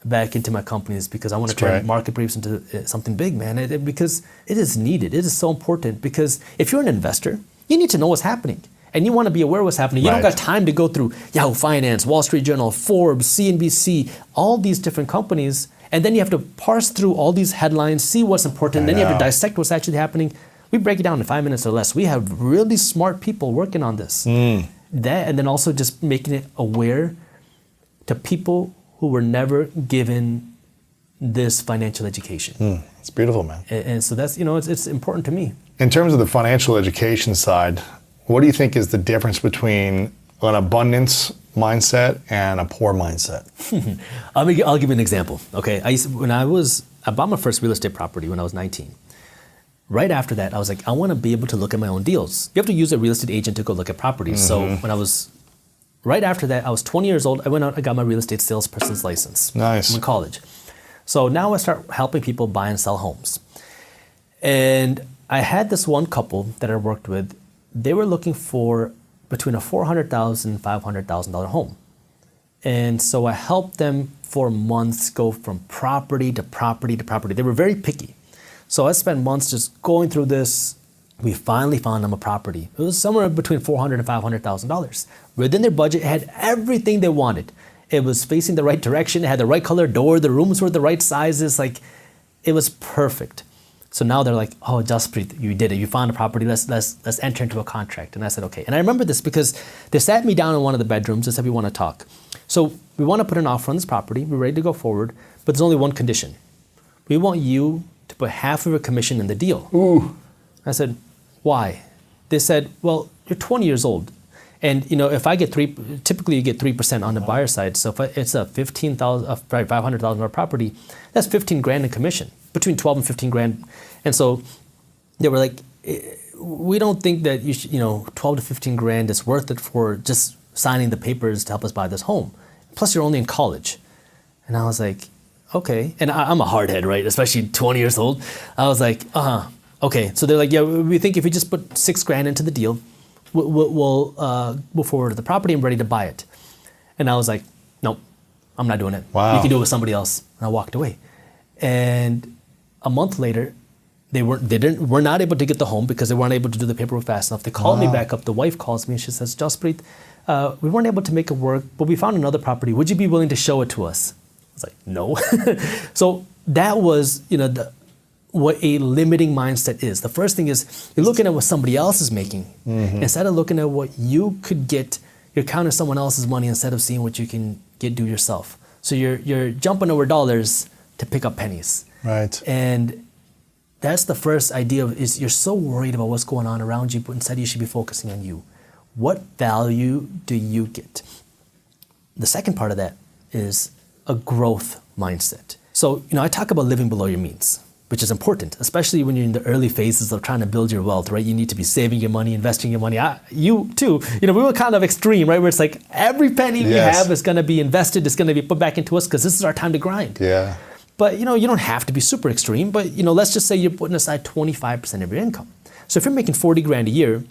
back into my companies because I want to turn right. market briefs into something big, man. Because it is needed. It is so important because if you're an investor, you need to know what's happening. And you want to be aware of what's happening. You Right. don't got time to go through Yahoo Finance, Wall Street Journal, Forbes, CNBC, all these different companies. And then you have to parse through all these headlines, see what's important. Then you have to dissect what's actually happening. We break it down in 5 minutes or less. We have really smart people working on this. That, and then also just making it aware to people who were never given this financial education. It's beautiful, man. And so that's, it's important to me. In terms of the financial education side, what do you think is the difference between an abundance mindset and a poor mindset? I'll give you an example. Okay, I bought my first real estate property when I was 19. Right after that, I was like, I want to be able to look at my own deals. You have to use a real estate agent to go look at properties. So right after that, I was 20 years old. I went out, I got my real estate salesperson's license. Nice. I'm in college. So now I start helping people buy and sell homes. And I had this one couple that I worked with. They were looking for between a $400,000 and $500,000 home. And so I helped them for months go from property to property to property. They were very picky. So I spent months just going through this. We finally found them a property. It was somewhere between $400,000 and $500,000. Within their budget, it had everything they wanted. It was facing the right direction. It had the right color door. The rooms were the right sizes. It was perfect. So now they're like, oh, Jaspreet, you did it. You found a property. Let's enter into a contract. And I said, okay. And I remember this because they sat me down in one of the bedrooms and said, we want to talk. So we want to put an offer on this property. We're ready to go forward. But there's only one condition. We want you to put half of your commission in the deal. Ooh. I said, why? They said, well, you're 20 years old. And if I get typically you get 3% on the buyer side. So if it's a $500,000 property, that's 15 grand in commission, between 12 and 15 grand. And so they were like, we don't think that 12 to 15 grand is worth it for just signing the papers to help us buy this home. Plus you're only in college. And I was like, okay. And I'm a hardhead, right? Especially 20 years old. I was like, okay. So they're like, yeah, we think if you just put 6 grand into the deal, we'll move forward to the property and ready to buy it. And I was like, nope, I'm not doing it. Wow. You can do it with somebody else. And I walked away. And a month later, were not able to get the home because they weren't able to do the paperwork fast enough. They called me back up. The wife calls me and she says, Jaspreet, we weren't able to make it work, but we found another property. Would you be willing to show it to us? I was like, no. So that was, what a limiting mindset is. The first thing is you're looking at what somebody else is making. Instead of looking at what you could get, you're counting someone else's money instead of seeing what you can do yourself. So you're jumping over dollars to pick up pennies. Right. And that's the first idea is you're so worried about what's going on around you, but instead you should be focusing on you. What value do you get? The second part of that is a growth mindset. So, I talk about living below your means, which is important, especially when you're in the early phases of trying to build your wealth, right? You need to be saving your money, investing your money. You too, we were kind of extreme, right? Where it's like every penny we have is going to be invested, it's going to be put back into us because this is our time to grind. Yeah. But you don't have to be super extreme, but let's just say you're putting aside 25% of your income. So if you're making 40 grand a year,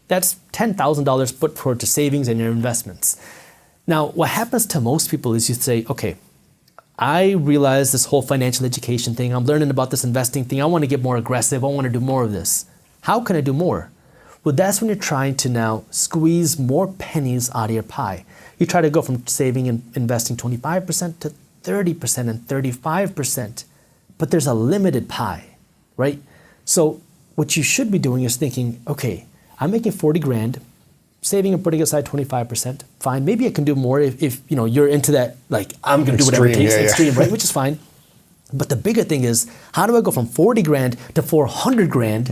that's $10,000 put toward your savings and your investments. Now, what happens to most people is you say, okay, I realize this whole financial education thing, I'm learning about this investing thing, I want to get more aggressive, I want to do more of this. How can I do more? Well, that's when you're trying to now squeeze more pennies out of your pie. You try to go from saving and investing 25% to 30% and 35%, but there's a limited pie, right? So what you should be doing is thinking, okay, I'm making 40 grand, saving and putting aside 25%, fine. Maybe I can do more if you're into that, like I'm gonna do whatever it takes, extreme, right? Which is fine. But the bigger thing is, how do I go from 40 grand to 400 grand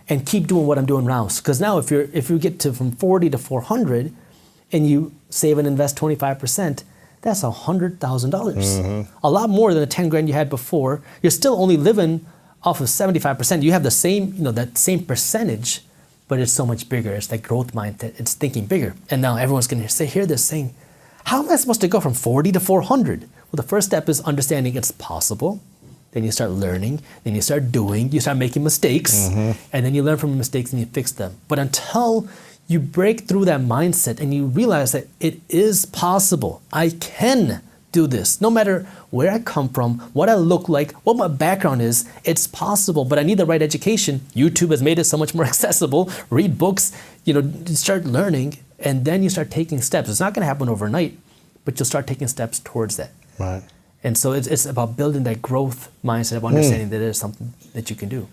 and keep doing what I'm doing now? Because now if you get to from 40 to 400 and you save and invest 25%, that's $100,000. A lot more than the 10 grand you had before. You're still only living off of 75%. You have the same, that same percentage, but it's so much bigger. It's like growth mindset. It's thinking bigger. And now everyone's going to hear this saying, how am I supposed to go from 40 to 400? Well, the first step is understanding it's possible. Then you start learning. Then you start doing. You start making mistakes. And then you learn from your mistakes and you fix them. But until you break through that mindset and you realize that it is possible, I can do this. No matter where I come from, what I look like, what my background is, it's possible, but I need the right education. YouTube has made it so much more accessible. Read books, start learning, and then you start taking steps. It's not gonna happen overnight, but you'll start taking steps towards that. Right. And so it's about building that growth mindset of understanding that there's something that you can do.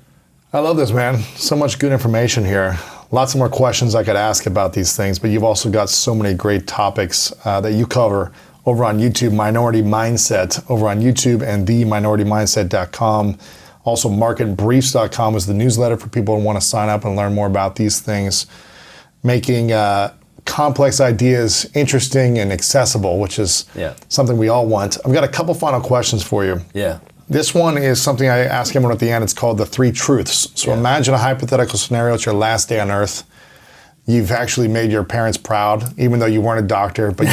I love this, man. So much good information here. Lots of more questions I could ask about these things, but you've also got so many great topics that you cover over on YouTube, Minority Mindset, over on YouTube and theminoritymindset.com. Also, marketbriefs.com is the newsletter for people who want to sign up and learn more about these things. Making complex ideas interesting and accessible, which is something we all want. I've got a couple final questions for you. Yeah. This one is something I ask everyone at the end. It's called the 3 truths. So imagine a hypothetical scenario. It's your last day on earth. You've actually made your parents proud, even though you weren't a doctor, but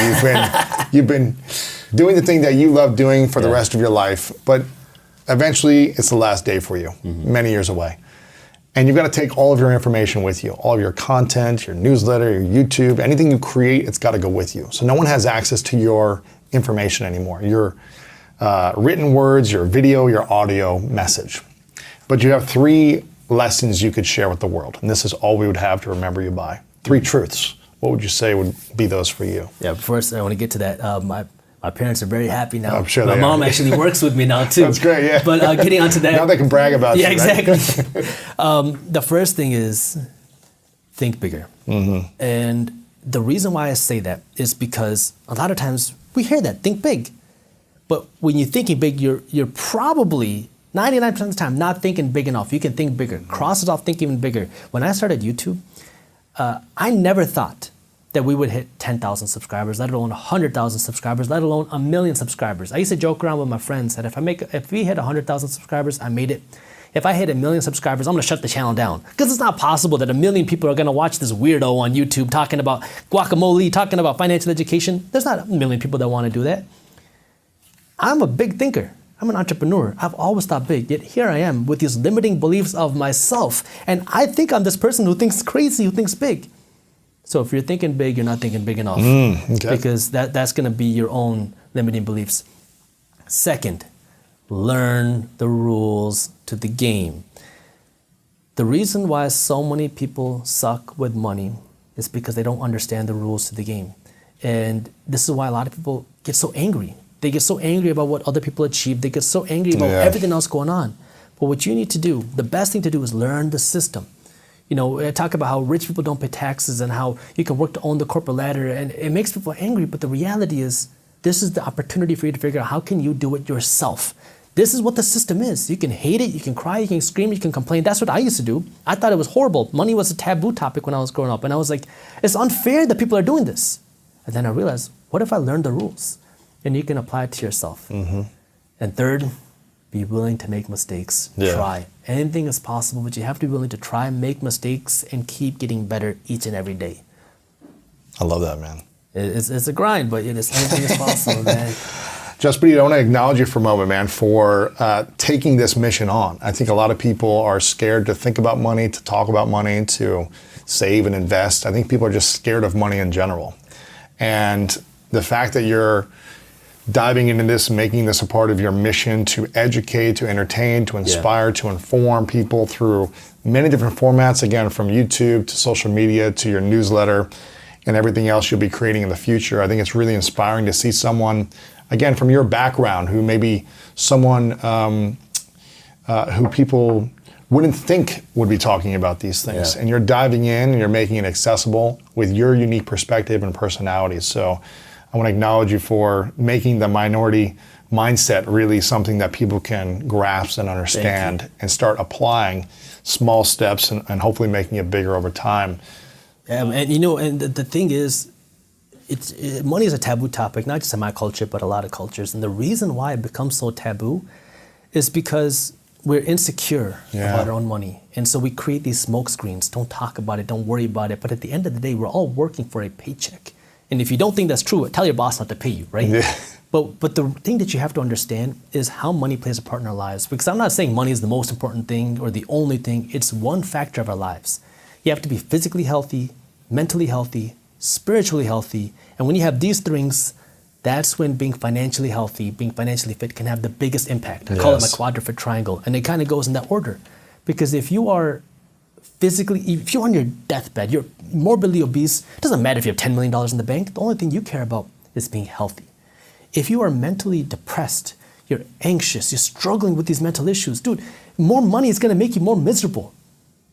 you've been doing the thing that you love doing for the rest of your life. But eventually, it's the last day for you, many years away. And you've got to take all of your information with you, all of your content, your newsletter, your YouTube, anything you create, it's got to go with you. So no one has access to your information anymore. Your written words, your video, your audio message. But you have 3 lessons you could share with the world. And this is all we would have to remember you by. 3 truths. What would you say would be those for you? Yeah, first I want to get to that. My parents are very happy now. I'm sure my mom actually works with me now too. That's great, yeah. But getting onto that. Now they can brag about you, Yeah, exactly. Right? The first thing is think bigger. And the reason why I say that is because a lot of times we hear that, think big. But when you're thinking big, you're probably 99% of the time not thinking big enough. You can think bigger. Cross it off, think even bigger. When I started YouTube, I never thought that we would hit 10,000 subscribers, let alone 100,000 subscribers, let alone 1 million subscribers. I used to joke around with my friends that if we hit 100,000 subscribers, I made it. If I hit 1 million subscribers, I'm gonna shut the channel down. Because it's not possible that 1 million people are gonna watch this weirdo on YouTube talking about guacamole, talking about financial education. There's not 1 million people that wanna do that. I'm a big thinker. I'm an entrepreneur. I've always thought big, yet here I am with these limiting beliefs of myself. And I think I'm this person who thinks crazy, who thinks big. So if you're thinking big, you're not thinking big enough. Because that's gonna be your own limiting beliefs. Second, learn the rules to the game. The reason why so many people suck with money is because they don't understand the rules to the game. And this is why a lot of people get so angry. They get so angry about what other people achieve. They get so angry about everything else going on. But what you need to do, the best thing to do is learn the system. I talk about how rich people don't pay taxes and how you can work to own the corporate ladder, and it makes people angry. But the reality is, this is the opportunity for you to figure out how can you do it yourself. This is what the system is. You can hate it, you can cry, you can scream, you can complain. That's what I used to do. I thought it was horrible. Money was a taboo topic when I was growing up. And I was like, it's unfair that people are doing this. And then I realized, what if I learned the rules? And you can apply it to yourself. And third, be willing to make mistakes. Try. Anything is possible, but you have to be willing to try, make mistakes, and keep getting better each and every day. I love that, man. It's a grind, but anything is possible, man. Jaspreet, I want to acknowledge you for a moment, man, for taking this mission on. I think a lot of people are scared to think about money, to talk about money, to save and invest. I think people are just scared of money in general. And the fact that you're diving into this, making this a part of your mission to educate, to entertain, to inspire, to inform people through many different formats, again, from YouTube to social media to your newsletter and everything else you'll be creating in the future. I think it's really inspiring to see someone, again, from your background, who maybe someone who people wouldn't think would be talking about these things. And you're diving in and you're making it accessible with your unique perspective and personality. So I want to acknowledge you for making the minority mindset really something that people can grasp and understand and start applying small steps and hopefully making it bigger over time. And you know, and the thing is, money is a taboo topic, not just in my culture, but a lot of cultures. And the reason why it becomes so taboo is because we're insecure about our own money. And so we create these smoke screens. Don't talk about it, don't worry about it. But at the end of the day, we're all working for a paycheck. And if you don't think that's true, tell your boss not to pay you, right? Yeah. But the thing that you have to understand is how money plays a part in our lives. Because I'm not saying money is the most important thing or the only thing. It's one factor of our lives. You have to be physically healthy, mentally healthy, spiritually healthy. And when you have these things, that's when being financially healthy, being financially fit can have the biggest impact. I call it my quadruped triangle. And it kind of goes in that order. Because if you are if you're on your deathbed, you're morbidly obese, it doesn't matter if you have $10 million in the bank. The only thing you care about is being healthy. If you are mentally depressed, you're anxious, you're struggling with these mental issues, dude, more money is gonna make you more miserable.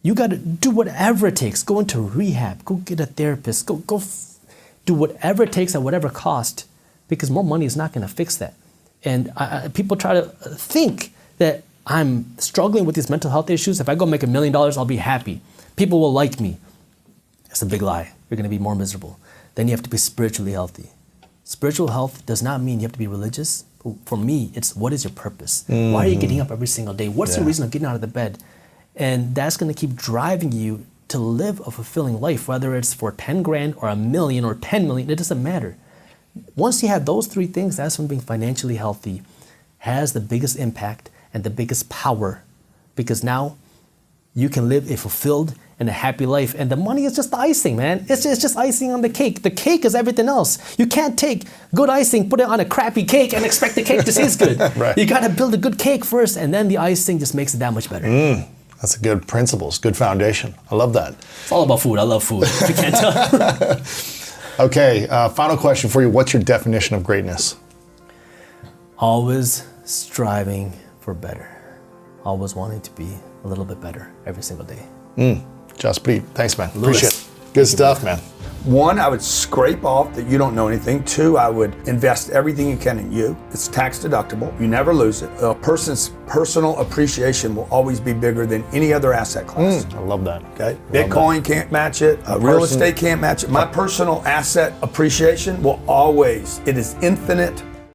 You gotta do whatever it takes. Go into rehab, go get a therapist, go do whatever it takes at whatever cost, because more money is not gonna fix that. And people try to think that I'm struggling with these mental health issues. If I go make $1 million, I'll be happy. People will like me. It's a big lie. You're gonna be more miserable. Then you have to be spiritually healthy. Spiritual health does not mean you have to be religious. For me, it's what is your purpose? Why are you getting up every single day? What's the reason of getting out of the bed? And that's gonna keep driving you to live a fulfilling life, whether it's for 10 grand or $1 million or 10 million, it doesn't matter. Once you have those three things, that's when being financially healthy has the biggest impact and the biggest power, because now you can live a fulfilled and a happy life. And the money is just the icing, man. It's just icing on the cake. The cake is everything else. You can't take good icing, put it on a crappy cake and expect the cake to taste good. Right. You gotta build a good cake first, and then the icing just makes it that much better. That's a good principles, good foundation. I love that. It's all about food. I love food, if you can't tell. Okay, final question for you. What's your definition of greatness? Always striving for better. Always wanting to be a little bit better every single day. Jaspreet, thanks, man. Lewis. Appreciate it. Good stuff, man. One, I would scrape off that you don't know anything. Two, I would invest everything you can in you. It's tax deductible. You never lose it. A person's personal appreciation will always be bigger than any other asset class. I love that. Okay, Bitcoin can't match it. Real estate can't match it. My personal asset appreciation will always, it is infinite